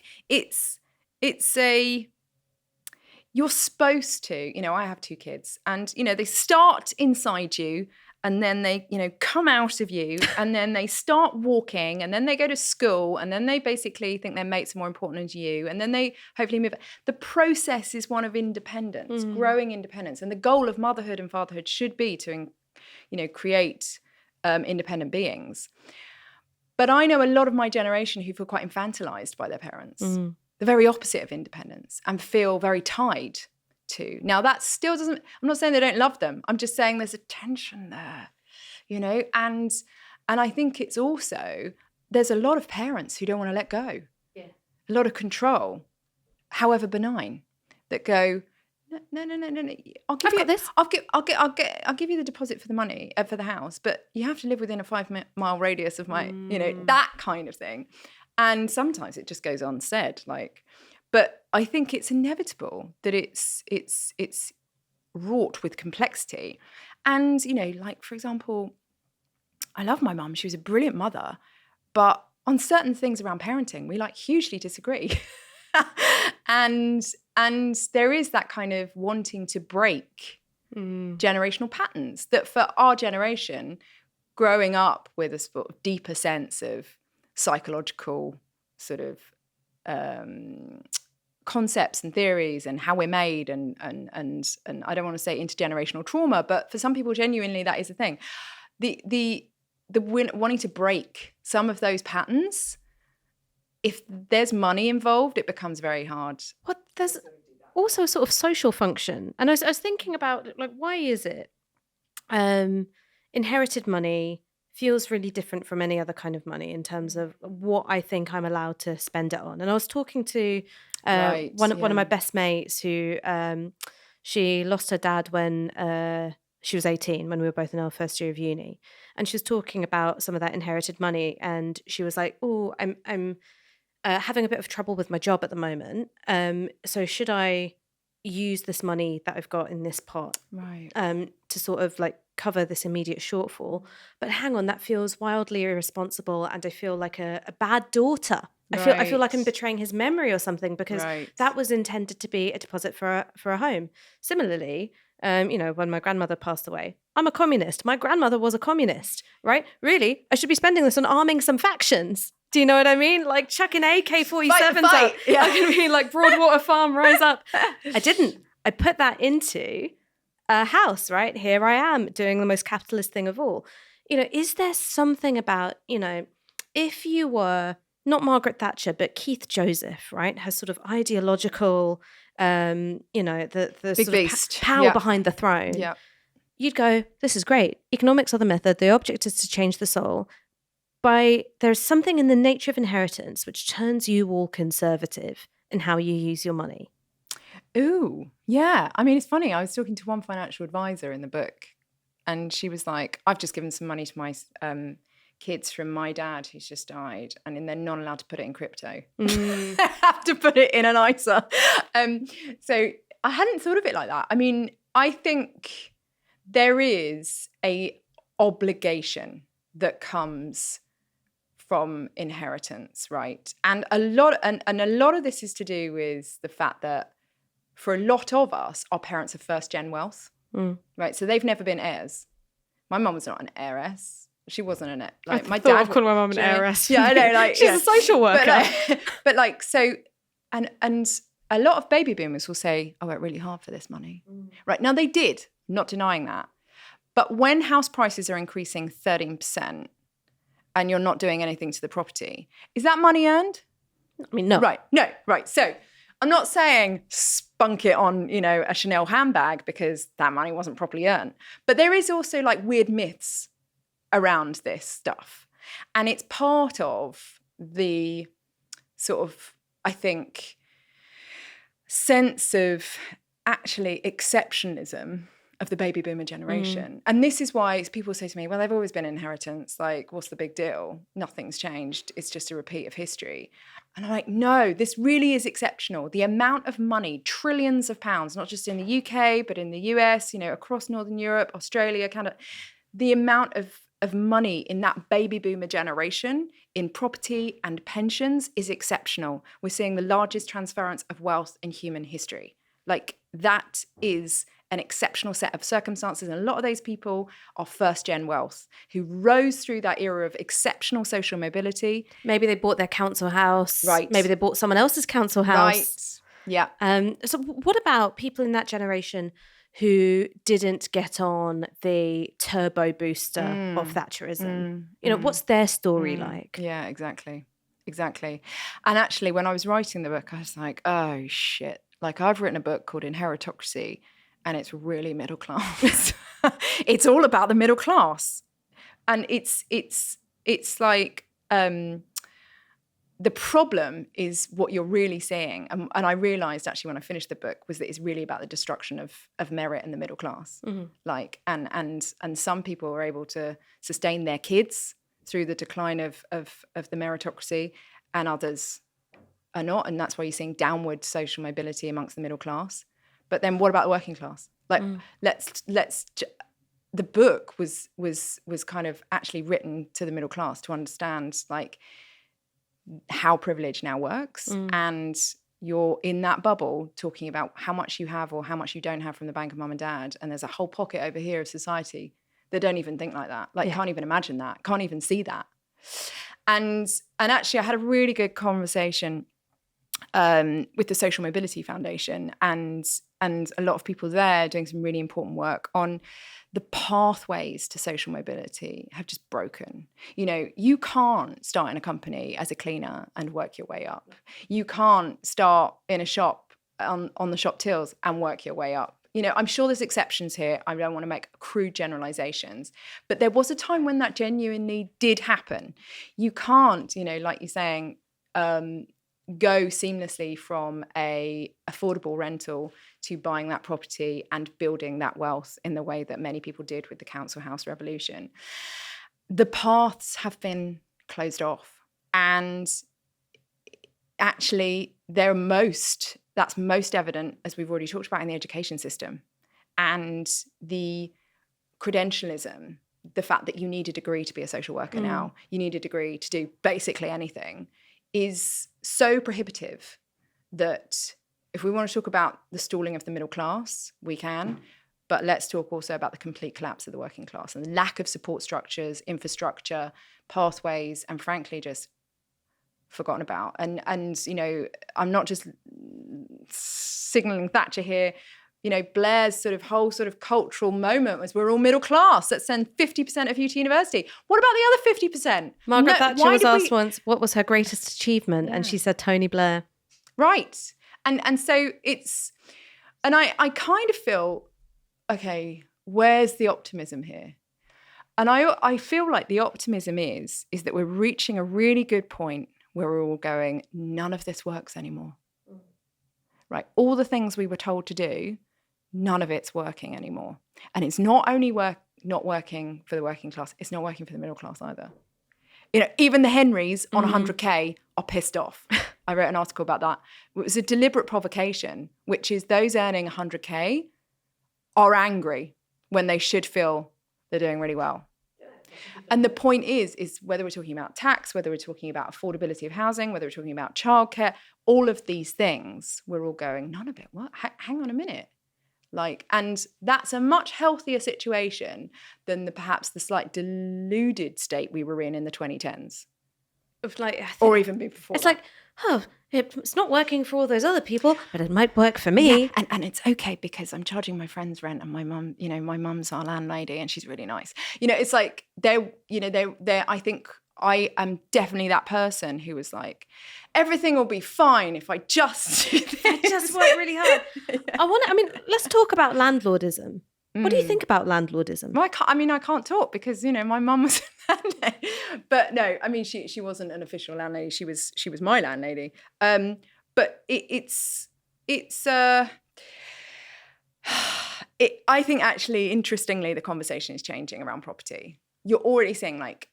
you're supposed to, you know, I have 2 kids, and, you know, they start inside you, and then they, you know, come out of you, and then they start walking, and then they go to school, and then they basically think their mates are more important than you, and then they hopefully move. The process is one of independence, growing independence, and the goal of motherhood and fatherhood should be to, you know, create independent beings. But I know a lot of my generation who feel quite infantilized by their parents. The very opposite of independence, and feel very tied to. Now, that still doesn't, I'm not saying they don't love them. I'm just saying there's a tension there, you know, and I think it's also, there's a lot of parents who don't want to let go. Yeah. A lot of control, however benign, that go, no. I'll give you the deposit for the money, for the house, but you have to live within a 5-mile radius of my, you know, that kind of thing. And sometimes it just goes unsaid, like, but I think it's inevitable that it's wrought with complexity. And, you know, like, for example, I love my mum. She was a brilliant mother. But on certain things around parenting, we like hugely disagree. and there is that kind of wanting to break generational patterns that for our generation, growing up with a sort of deeper sense of psychological sort of concepts and theories and how we're made and I don't want to say intergenerational trauma, but for some people genuinely that is a thing. The wanting to break some of those patterns, if there's money involved, it becomes very hard. What there's also a sort of social function, and I was thinking about, like, why is it inherited money feels really different from any other kind of money in terms of what I think I'm allowed to spend it on. And I was talking to one of my best mates who she lost her dad when she was 18, when we were both in our first year of uni, and she was talking about some of that inherited money, and she was like, "Oh, I'm having a bit of trouble with my job at the moment. So should I use this money that I've got in this pot, right, to sort of like cover this immediate shortfall? But hang on, that feels wildly irresponsible, and I feel like a bad daughter. I feel like I'm betraying his memory or something, because that was intended to be a deposit for a home." Similarly, when my grandmother passed away, I'm a communist. My grandmother was a communist, right? Really, I should be spending this on arming some factions. Do you know what I mean? Like chucking AK-47s up. Yeah. I'm going to be like, Broadwater Farm, rise up. I didn't. I put that into a house, right? Here I am doing the most capitalist thing of all. Is there something about, if you were not Margaret Thatcher, but Keith Joseph, right, has sort of ideological, the big sort beast. of power behind the throne. Yeah. You'd go, this is great. Economics are the method. The object is to change the soul. There's something in the nature of inheritance which turns you all conservative in how you use your money. Ooh, yeah. I mean, it's funny. I was talking to one financial advisor in the book, and she was like, I've just given some money to my kids from my dad who's just died, and they're not allowed to put it in crypto. They have to put it in an ISA. So I hadn't thought of it like that. I mean, I think there is a obligation that comes from inheritance, right? And a lot of this is to do with the fact that for a lot of us, our parents are first gen wealth, right? So they've never been heirs. My mum was not an heiress. She wasn't an heir. Like my dad. I've called my mum an heiress. Yeah, I know. Like she's a social worker. But like so, and a lot of baby boomers will say, "I worked really hard for this money." Right now, they did. Not denying that. But when house prices are increasing 13%. And you're not doing anything to the property, is that money earned? I mean, no. Right, no, right. So I'm not saying spunk it on, a Chanel handbag, because that money wasn't properly earned. But there is also like weird myths around this stuff. And it's part of the sort of, I think, sense of actually exceptionalism of the baby boomer generation. And this is why people say to me, well, they've always been inheritance. Like, what's the big deal? Nothing's changed. It's just a repeat of history. And I'm like, no, this really is exceptional. The amount of money, trillions of pounds, not just in the UK, but in the US, across Northern Europe, Australia, Canada, the amount of money in that baby boomer generation in property and pensions is exceptional. We're seeing the largest transference of wealth in human history. Like, that is an exceptional set of circumstances. And a lot of those people are first-gen wealth who rose through that era of exceptional social mobility. Maybe they bought their council house. Right. Maybe they bought someone else's council house. Right. Yeah. So what about people in that generation who didn't get on the turbo booster of Thatcherism? What's their story like? Yeah, exactly. And actually, when I was writing the book, I was like, oh, shit. Like, I've written a book called Inheritocracy, and it's really middle class. It's all about the middle class. And it's like the problem is what you're really seeing. And I realized actually when I finished the book was that it's really about the destruction of merit in the middle class. Like, and some people are able to sustain their kids through the decline of the meritocracy, and others are not. And that's why you're seeing downward social mobility amongst the middle class. But then what about the working class? Like, the book was kind of actually written to the middle class to understand like how privilege now works. And you're in that bubble talking about how much you have or how much you don't have from the bank of mum and dad. And there's a whole pocket over here of society that don't even think like that. Like, can't even imagine that, can't even see that. And actually I had a really good conversation with the Social Mobility Foundation and a lot of people there doing some really important work on the pathways to social mobility have just broken. You know, you can't start in a company as a cleaner and work your way up. You can't start in a shop on the shop tills and work your way up. You know, I'm sure there's exceptions here. I don't want to make crude generalizations, but there was a time when that genuinely did happen. You can't, you know, like you're saying, go seamlessly from a affordable rental to buying that property and building that wealth in the way that many people did with the council house revolution. The paths have been closed off, and actually that's most evident, as we've already talked about, in the education system and the credentialism, the fact that you need a degree to be a social worker now, you need a degree to do basically anything, is so prohibitive that if we want to talk about the stalling of the middle class, we can, but let's talk also about the complete collapse of the working class and the lack of support structures, infrastructure, pathways, and frankly, just forgotten about. And you know, I'm not just signaling Thatcher here. You know, Blair's sort of whole sort of cultural moment was we're all middle class. Let's send 50% of you to university. What about the other 50%? Margaret Thatcher was asked once what was her greatest achievement, and she said Tony Blair. Right. And so it's, and I kind of feel, okay, where's the optimism here? And I feel like the optimism is that we're reaching a really good point where we're all going, none of this works anymore. Right? All the things we were told to do, none of it's working anymore. And it's not only not working for the working class, it's not working for the middle class either. You know, even the Henrys on 100K are pissed off. I wrote an article about that. It was a deliberate provocation, which is those earning 100K are angry when they should feel they're doing really well. And the point is whether we're talking about tax, whether we're talking about affordability of housing, whether we're talking about childcare, all of these things, we're all going, none of it, what? Hang on a minute. Like, and that's a much healthier situation than perhaps the slight deluded state we were in the 2010s. Of like, or even before. It's like, oh, it's not working for all those other people, but it might work for me. Yeah, and it's okay because I'm charging my friend's rent, and my mum, you know, my mum's our landlady and she's really nice. You know, it's like they're I think I am definitely that person who was like, everything will be fine if I just do this. I just work really hard. Yeah. Let's talk about landlordism. What do you think about landlordism? Well, I can't talk because, you know, my mum was a landlady. But no, I mean, she wasn't an official landlady. She was my landlady. But I think actually, interestingly, the conversation is changing around property. You're already seeing, like,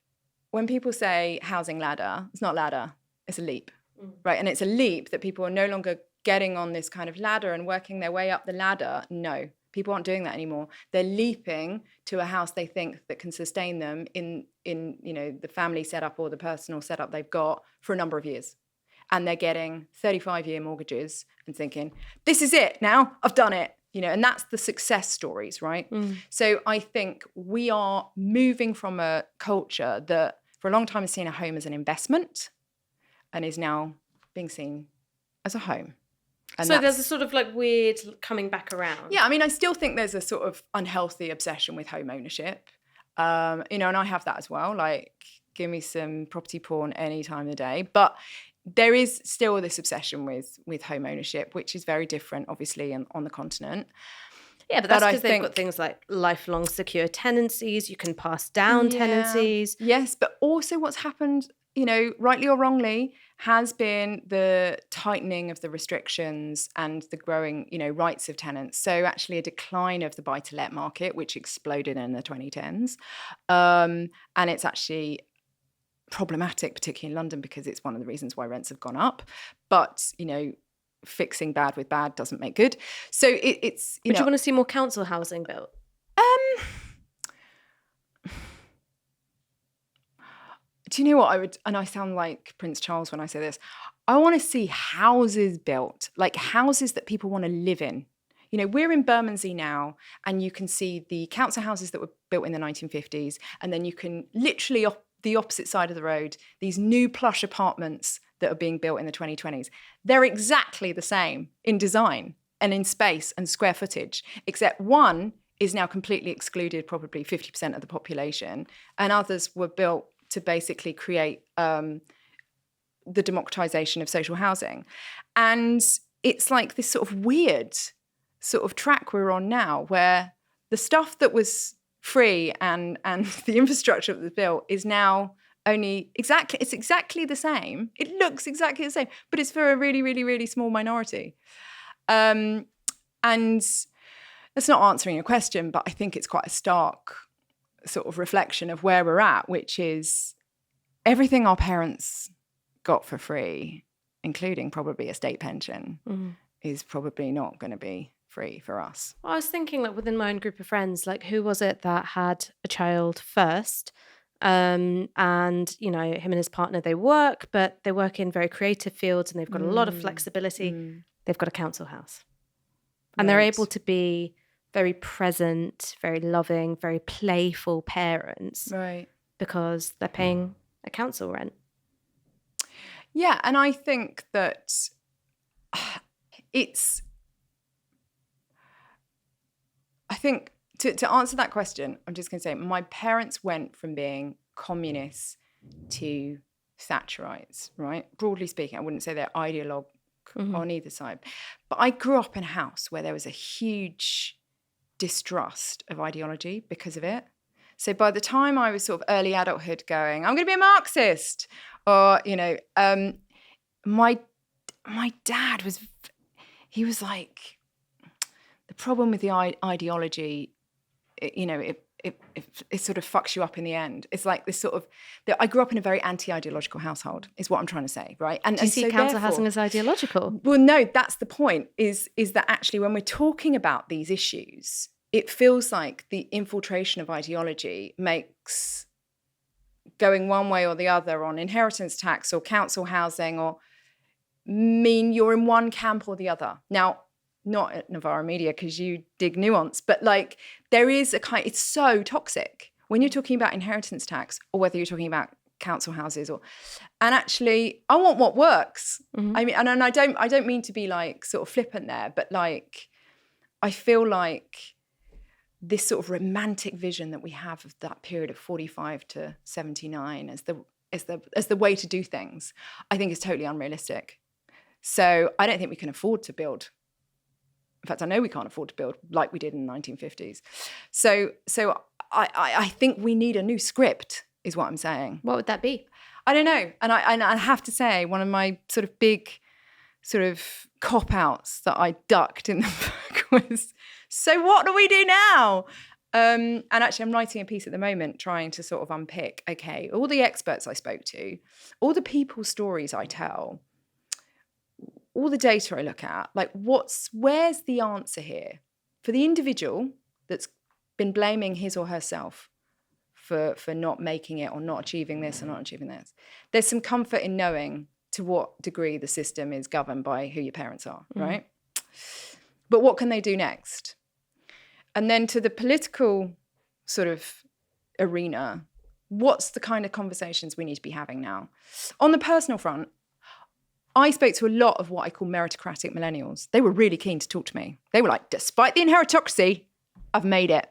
when people say housing ladder, it's not ladder, it's a leap, right? And it's a leap that people are no longer getting on this kind of ladder and working their way up the ladder. No. People aren't doing that anymore. They're leaping to a house they think that can sustain them in you know, the family setup or the personal setup they've got for a number of years. And they're getting 35-year mortgages and thinking, this is it now, I've done it. You know, and that's the success stories, right? So I think we are moving from a culture that for a long time has seen a home as an investment and is now being seen as a home. And so there's a sort of like weird coming back around. Yeah, I mean, I still think there's a sort of unhealthy obsession with home ownership. You know, and I have that as well. Like, give me some property porn any time of the day. But there is still this obsession with home ownership, which is very different, obviously, on the continent. Yeah, but that's because they've got things like lifelong secure tenancies. You can pass down tenancies. Yes, but also what's happened, you know, rightly or wrongly, has been the tightening of the restrictions and the growing, you know, rights of tenants. So actually a decline of the buy-to-let market, which exploded in the 2010s. And it's actually problematic, particularly in London, because it's one of the reasons why rents have gone up. But, you know, fixing bad with bad doesn't make good. So it's, Would you want to see more council housing built? Do you know what I would, and I sound like Prince Charles when I say this, I want to see houses built, like houses that people want to live in. You know, we're in Bermondsey now, and you can see the council houses that were built in the 1950s, and then you can literally the opposite side of the road, these new plush apartments that are being built in the 2020s. They're exactly the same in design and in space and square footage, except one is now completely excluded, probably 50% of the population, and others were built to basically create the democratization of social housing. And it's like this sort of weird sort of track we're on now, where the stuff that was free and the infrastructure that was built is now it's exactly the same. It looks exactly the same, but it's for a really, really, really small minority. And that's not answering your question, but I think it's quite a stark sort of reflection of where we're at, which is everything our parents got for free, including probably a state pension, is probably not going to be free for us. Well, I was thinking, like, within my own group of friends, like, who was it that had a child first? And, you know, him and his partner, they work, but they work in very creative fields and they've got a lot of flexibility. They've got a council house. And they're able to be very present, very loving, very playful parents. Right. Because they're paying a council rent. Yeah, and I think that I think to answer that question, I'm just going to say my parents went from being communists to Thatcherites, right? Broadly speaking, I wouldn't say they're ideologue on either side. But I grew up in a house where there was a huge distrust of ideology because of it. So by the time I was sort of early adulthood going, I'm going to be a Marxist, or, you know, my dad was like, the problem with the ideology, it sort of fucks you up in the end. It's like this sort of, I grew up in a very anti-ideological household, is what I'm trying to say, right? And, Do you see council housing as ideological? Well, no, that's the point, is that actually when we're talking about these issues, it feels like the infiltration of ideology makes going one way or the other on inheritance tax or council housing or mean you're in one camp or the other. Now, not at Novara Media because you dig nuance, but like there is a kind, it's so toxic when you're talking about inheritance tax or whether you're talking about council houses and actually I want what works. I mean, and I don't mean to be like sort of flippant there, but like I feel like this sort of romantic vision that we have of that period of 45 to 79 as the way to do things, I think is totally unrealistic. So I don't think we can afford to build. In fact, I know we can't afford to build like we did in the 1950s. So I think we need a new script, is what I'm saying. What would that be? I don't know. And I have to say, one of my sort of big sort of cop-outs that I ducked in the book was, so what do we do now? And actually, I'm writing a piece at the moment trying to sort of unpick, okay, all the experts I spoke to, all the people's stories I tell, all the data I look at, like where's the answer here? For the individual that's been blaming his or herself for not making it or not achieving this or not achieving this, there's some comfort in knowing to what degree the system is governed by who your parents are, right? But what can they do next? And then to the political sort of arena, what's the kind of conversations we need to be having now? On the personal front, I spoke to a lot of what I call meritocratic millennials. They were really keen to talk to me. They were like, despite the inheritocracy, I've made it.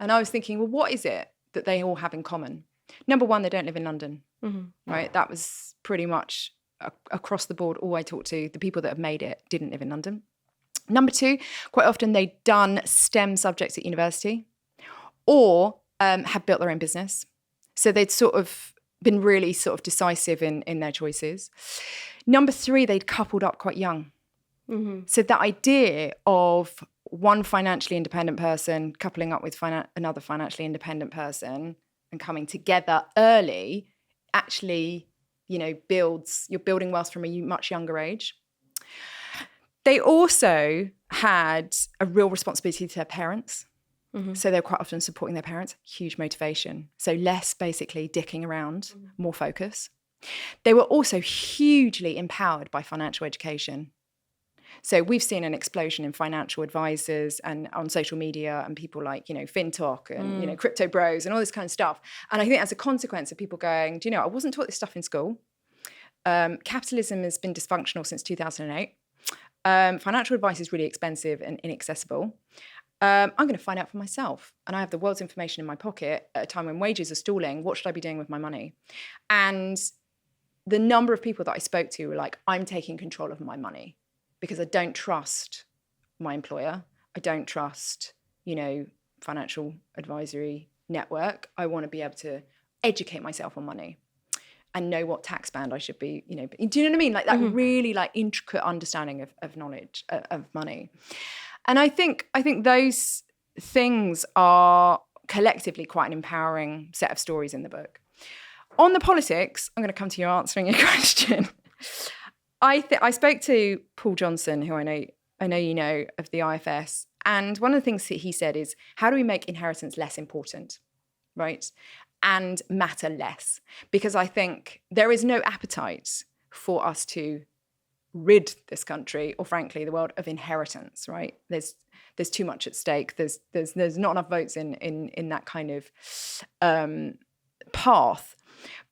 And I was thinking, well, what is it that they all have in common? Number one, they don't live in London, right? That was pretty much across the board. All I talked to, the people that have made it didn't live in London. Number two, quite often they'd done STEM subjects at university or had built their own business. So they'd sort of been really sort of decisive in their choices. Number three, they'd coupled up quite young. So that idea of one financially independent person coupling up with another financially independent person and coming together early actually, you know, you're building wealth from a much younger age. They also had a real responsibility to their parents. So they're quite often supporting their parents, huge motivation. So less basically dicking around, more focus. They were also hugely empowered by financial education. So we've seen an explosion in financial advisors and on social media and people like, FinTalk and, crypto bros and all this kind of stuff. And I think as a consequence of people going, do you know, I wasn't taught this stuff in school. Capitalism has been dysfunctional since 2008. Financial advice is really expensive and inaccessible. I'm going to find out for myself. And I have the world's information in my pocket at a time when wages are stalling. What should I be doing with my money? And the number of people that I spoke to were like, I'm taking control of my money because I don't trust my employer. I don't trust, financial advisory network. I want to be able to educate myself on money and know what tax band I should be, do you know what I mean? Like that really like intricate understanding of knowledge, of money. And I think those things are collectively quite an empowering set of stories in the book. On the politics, I'm going to come to you answering your question. I spoke to Paul Johnson, who I know you know, of the IFS, and one of the things that he said is, how do we make inheritance less important, right? And matter less? Because I think there is no appetite for us to rid this country, or frankly, the world, of inheritance, right? There's too much at stake. There's not enough votes in that kind of path.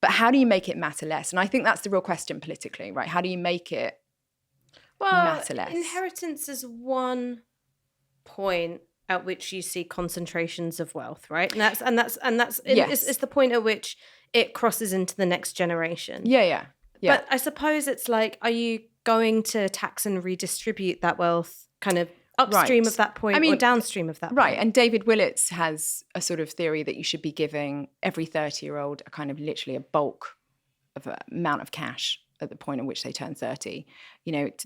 But how do you make it matter less? And I think that's the real question politically, right? How do you make it matter less? Inheritance is one point at which you see concentrations of wealth, right? And that's Yes. it's the point at which it crosses into the next generation. Yeah. But I suppose it's like, are you going to tax and redistribute that wealth kind of upstream of that point or downstream of that point? Right. And David Willits has a sort of theory that you should be giving every 30-year-old a kind of literally a bulk of an amount of cash at the point at which they turn 30.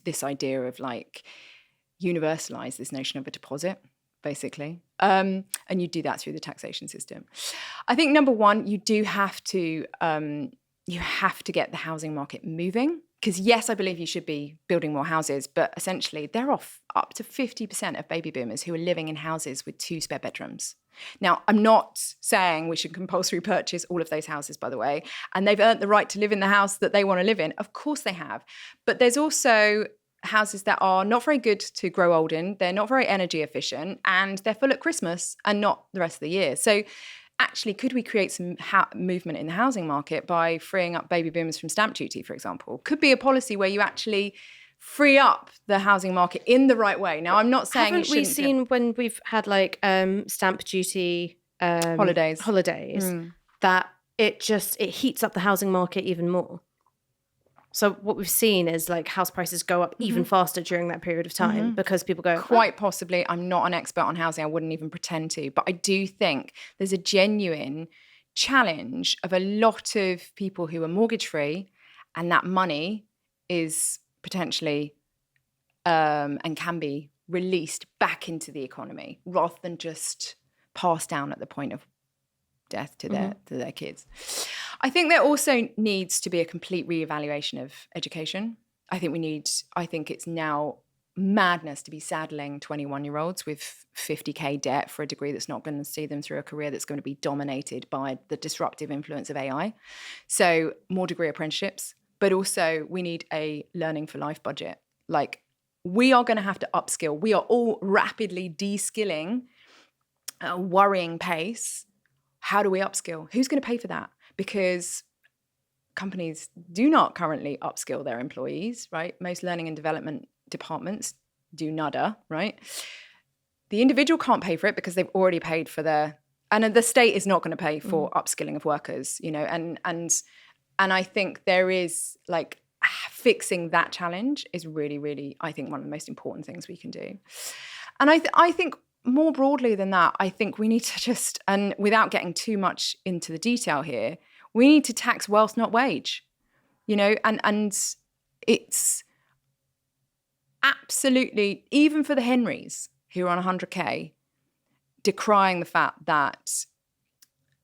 This idea of like universalize this notion of a deposit, basically. And you do that through the taxation system. I think number one, you do have to get the housing market moving. Because yes, I believe you should be building more houses, but essentially they're off up to 50% of baby boomers who are living in houses with 2 spare bedrooms. Now, I'm not saying we should compulsory purchase all of those houses, by the way, and they've earned the right to live in the house that they want to live in. Of course they have. But there's also houses that are not very good to grow old in. They're not very energy efficient, and they're full at Christmas and not the rest of the year. So actually, could we create some movement in the housing market by freeing up baby boomers from stamp duty, for example? Could be a policy where you actually free up the housing market in the right way. Now, I'm not saying haven't we seen when we've had like stamp duty holidays that it heats up the housing market even more? So what we've seen is like house prices go up even faster during that period of time because people go... Quite possibly. I'm not an expert on housing. I wouldn't even pretend to. But I do think there's a genuine challenge of a lot of people who are mortgage-free, and that money is potentially and can be released back into the economy rather than just passed down at the point of death to their kids. I think there also needs to be a complete reevaluation of education. I think it's now madness to be saddling 21-year-olds with 50k debt for a degree that's not going to see them through a career that's going to be dominated by the disruptive influence of AI. So more degree apprenticeships, but also we need a learning for life budget. Like, we are going to have to upskill. We are all rapidly de-skilling at a worrying pace. How do we upskill? Who's going to pay for that? Because companies do not currently upskill their employees, right? Most learning and development departments do nada, right? The individual can't pay for it because they've already paid for and the state is not going to pay for upskilling of workers, and I think there is like fixing that challenge is really, really, I think, one of the most important things we can do. And I think more broadly than that, I think we need to just, and without getting too much into the detail here, we need to tax wealth, not wage, and it's absolutely, even for the Henrys who are on 100k, decrying the fact that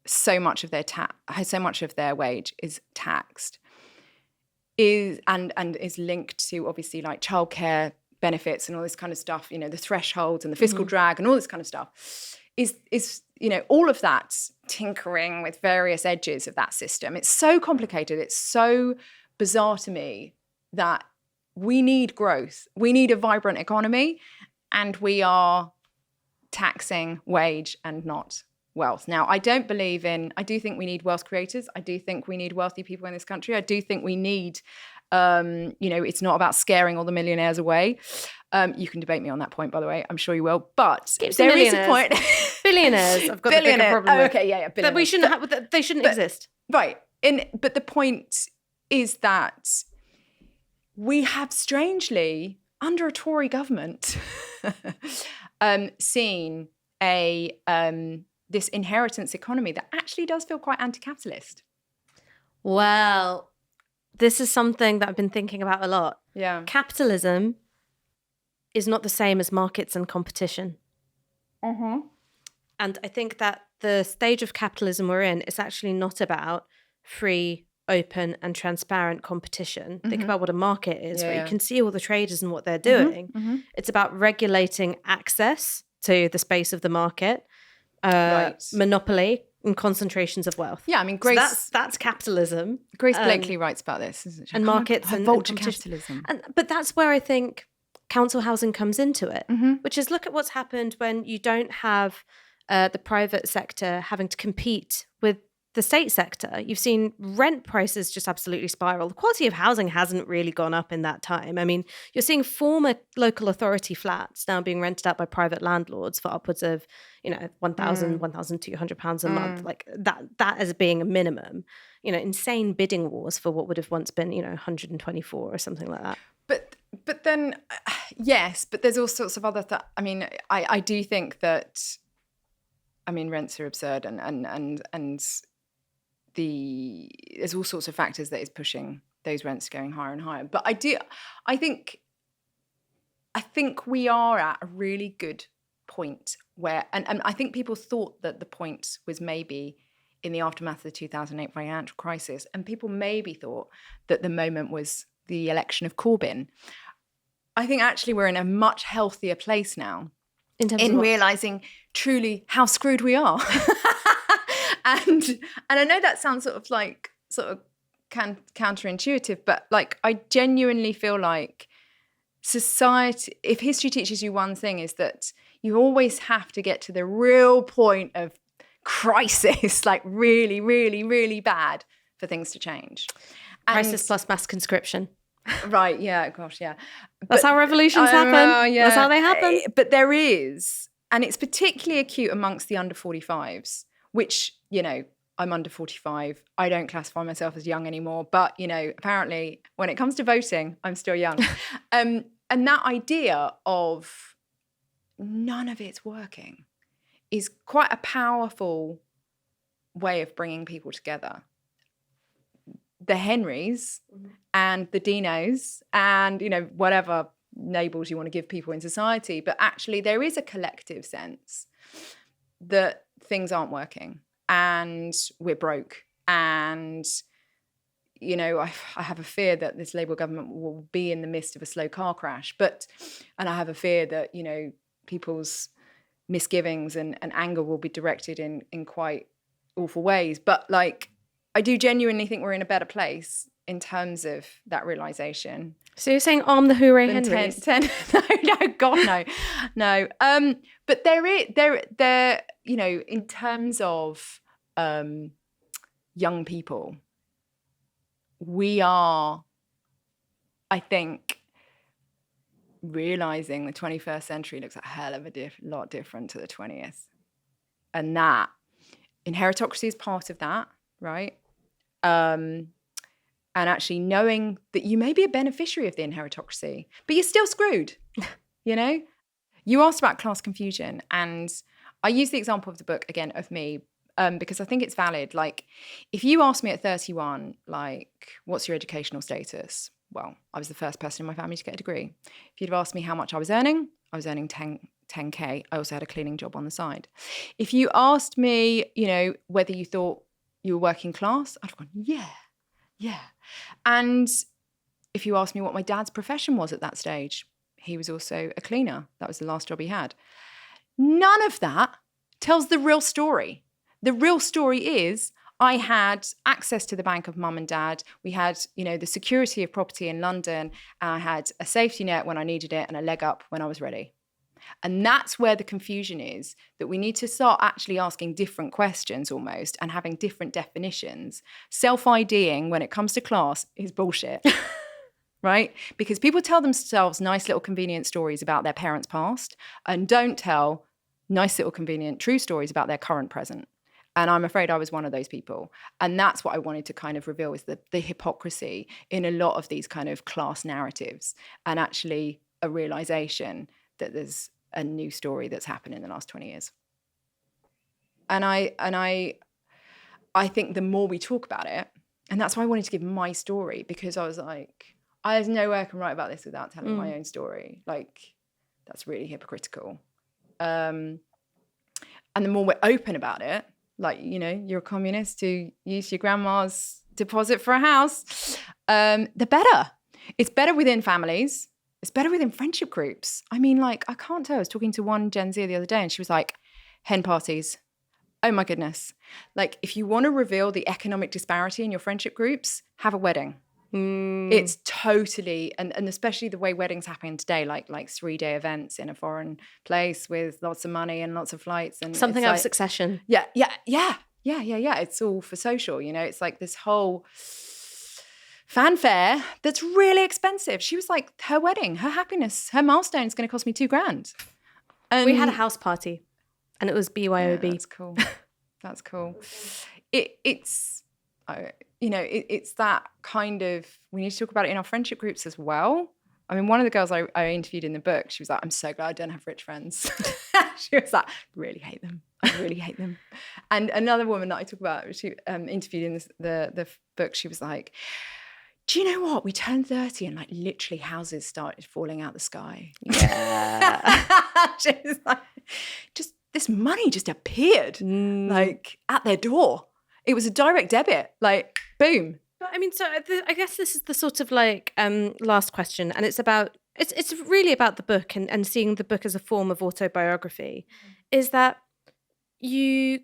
so much of their wage is taxed is linked to obviously like childcare benefits and all this kind of stuff, the thresholds and the fiscal drag and all this kind of stuff is all of that tinkering with various edges of that system. It's so complicated. It's so bizarre to me that we need growth. We need a vibrant economy, and we are taxing wage and not wealth. Now, I do think we need wealth creators. I do think we need wealthy people in this country. I do think we need, it's not about scaring all the millionaires away. You can debate me on that point, by the way. I'm sure you will. But there is a point. Billionaires. I've got the bigger problem with. Okay, yeah. That we shouldn't they shouldn't exist. Right. But the point is that we have strangely, under a Tory government, seen this inheritance economy that actually does feel quite anti-capitalist. Well, this is something that I've been thinking about a lot. Yeah. Capitalism is not the same as markets and competition. Mm-hmm. And I think that the stage of capitalism we're in is actually not about free, open and transparent competition. Think about what a market is, where you can see all the traders and what they're doing. It's about regulating access to the space of the market, monopoly and concentrations of wealth. Yeah, I mean, Grace... So that's capitalism. Grace Blakely writes about this, isn't she? And markets and vulture capitalism. capitalism. But that's where I think council housing comes into it, which is look at what's happened when you don't have the private sector having to compete with the state sector. You've seen rent prices just absolutely spiral. The quality of housing hasn't really gone up in that time. I mean, you're seeing former local authority flats now being rented out by private landlords for upwards of, £1,000, £1,200 a month. Like that as being a minimum. Insane bidding wars for what would have once been, 124 or something like that. But then, yes, but there's all sorts of other I do think that, rents are absurd and there's all sorts of factors that is pushing those rents going higher and higher. But I think we are at a really good point where, and I think people thought that the point was maybe in the aftermath of the 2008 financial crisis, and people maybe thought that the moment was the election of Corbyn. I think actually we're in a much healthier place now in realising truly how screwed we are. And I know that sounds sort of counterintuitive, but I genuinely feel like society, if history teaches you one thing, is that you always have to get to the real point of crisis, really, really, really bad, for things to change. Crisis plus mass conscription. Right, yeah, gosh, yeah. That's how revolutions happen. Yeah. That's how they happen. But there is, and it's particularly acute amongst the under 45s, which, I'm under 45. I don't classify myself as young anymore. But, apparently when it comes to voting, I'm still young. And that idea of none of it's working is quite a powerful way of bringing people together. The Henrys and the Dinos and, whatever labels you want to give people in society. But actually there is a collective sense that things aren't working and we're broke. And, I have a fear that this Labour government will be in the midst of a slow car crash. And I have a fear that, people's misgivings and anger will be directed in quite awful ways. But I do genuinely think we're in a better place in terms of that realisation. So you're saying arm the hooray Henrys? No, God, no. But there, in terms of young people, we are, I think, realising the 21st century looks a hell of a lot different to the 20th. And that, Inheritocracy is part of that, right? And actually knowing that you may be a beneficiary of the inheritocracy, but you're still screwed, You asked about class confusion, and I use the example of the book, again, of me, because I think it's valid. If you asked me at 31, what's your educational status? Well, I was the first person in my family to get a degree. If you'd have asked me how much I was earning 10K. I also had a cleaning job on the side. If you asked me, whether you thought you were working class, I'd have gone, yeah. And if you asked me what my dad's profession was at that stage, he was also a cleaner. That was the last job he had. None of that tells the real story. The real story is I had access to the bank of mum and dad. We had, the security of property in London. And I had a safety net when I needed it and a leg up when I was ready. And that's where the confusion is, that we need to start actually asking different questions almost and having different definitions. Self-IDing when it comes to class is bullshit, right? Because people tell themselves nice little convenient stories about their parents' past and don't tell nice little convenient true stories about their current present. And I'm afraid I was one of those people. And that's what I wanted to kind of reveal is the hypocrisy in a lot of these kind of class narratives and actually a realization that there's a new story that's happened in the last 20 years. And I think the more we talk about it, and that's why I wanted to give my story, because I was like, there's no way I can write about this without telling my own story. Like, that's really hypocritical. And the more we're open about it, like, you're a communist who used your grandma's deposit for a house, the better. It's better within families. It's better within friendship groups. I mean, like, I can't tell. I was talking to one Gen Z the other day and she was like, hen parties. Oh my goodness. Like, if you want to reveal the economic disparity in your friendship groups, have a wedding. It's totally, and especially the way weddings happen today, like 3-day events in a foreign place with lots of money and lots of flights. And something out of Succession. Yeah. It's all for social, it's like this whole fanfare that's really expensive. She was like, her wedding, her happiness, her milestone is going to cost me $2,000. And we had a house party and it was BYOB. Yeah, that's cool. That's cool. It's that kind of, we need to talk about it in our friendship groups as well. I mean, one of the girls I interviewed in the book, she was like, I'm so glad I don't have rich friends. She was like, really hate them. I really hate them. And another woman that I talk about, she interviewed in the book, she was like, do you know what? We turned 30 and like literally houses started falling out the sky. Yeah. She was like, just this money just appeared like at their door. It was a direct debit, like boom. I mean, so I guess this is the sort of like last question, and it's really about the book and seeing the book as a form of autobiography. Is that if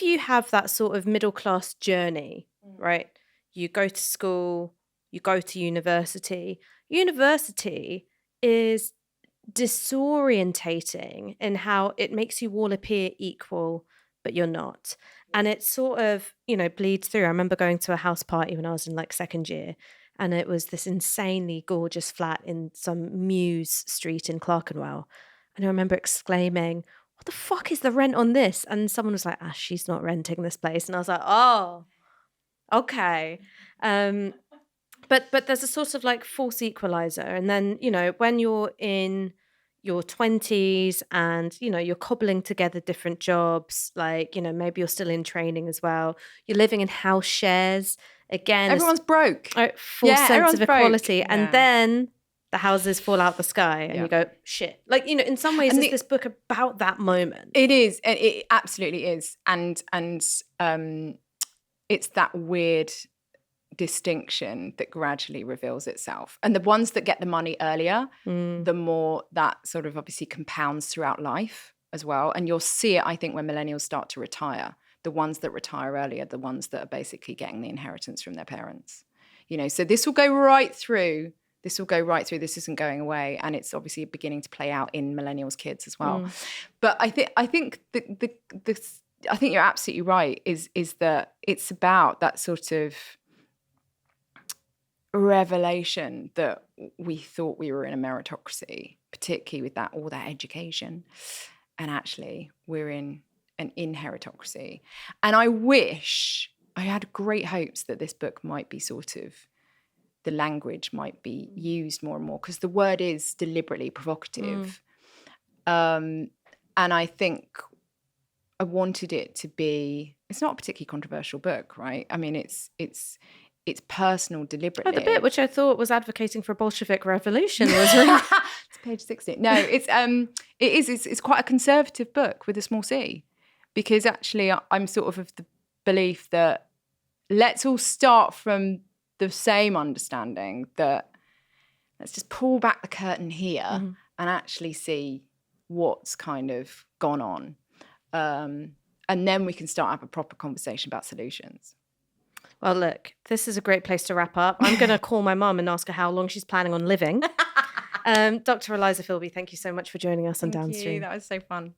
you have that sort of middle class journey, right? You go to school, you go to university. University is disorientating in how it makes you all appear equal, but you're not. And it sort of, bleeds through. I remember going to a house party when I was in like second year, and it was this insanely gorgeous flat in some Mews street in Clerkenwell. And I remember exclaiming, what the fuck is the rent on this? And someone was like, she's not renting this place. And I was like, oh, okay. But there's a sort of like false equalizer. And then, when you're in your 20s and, you're cobbling together different jobs, like, maybe you're still in training as well. You're living in house shares. Again, everyone's broke. Full sense of equality. Broke. And then the houses fall out the sky and you go, shit. Like, in some ways, is this book about that moment? It is. It absolutely is. And it's that weird distinction that gradually reveals itself. And the ones that get the money earlier, the more that sort of obviously compounds throughout life as well. And you'll see it, I think, when millennials start to retire. The ones that retire earlier, the ones that are basically getting the inheritance from their parents. So this will go right through. This isn't going away. And it's obviously beginning to play out in millennials' kids as well. But I think I think you're absolutely right, is that it's about that sort of revelation that we thought we were in a meritocracy, particularly with all that education, and actually we're in an inheritocracy. And I had great hopes that this book might be sort of, the language might be used more and more, because the word is deliberately provocative. And I think I wanted it to be, it's not a particularly controversial book, right? I mean, it's personal deliberately. The bit which I thought was advocating for a Bolshevik revolution was really... It's page 60. No, it's quite a conservative book with a small c, because actually I'm sort of the belief that let's all start from the same understanding that let's just pull back the curtain here and actually see what's kind of gone on. And then we can start have a proper conversation about solutions. Well, look, this is a great place to wrap up. I'm going to call my mum and ask her how long she's planning on living. Dr. Eliza Filby, thank you so much for joining us on Downstream. Thank you. That was so fun.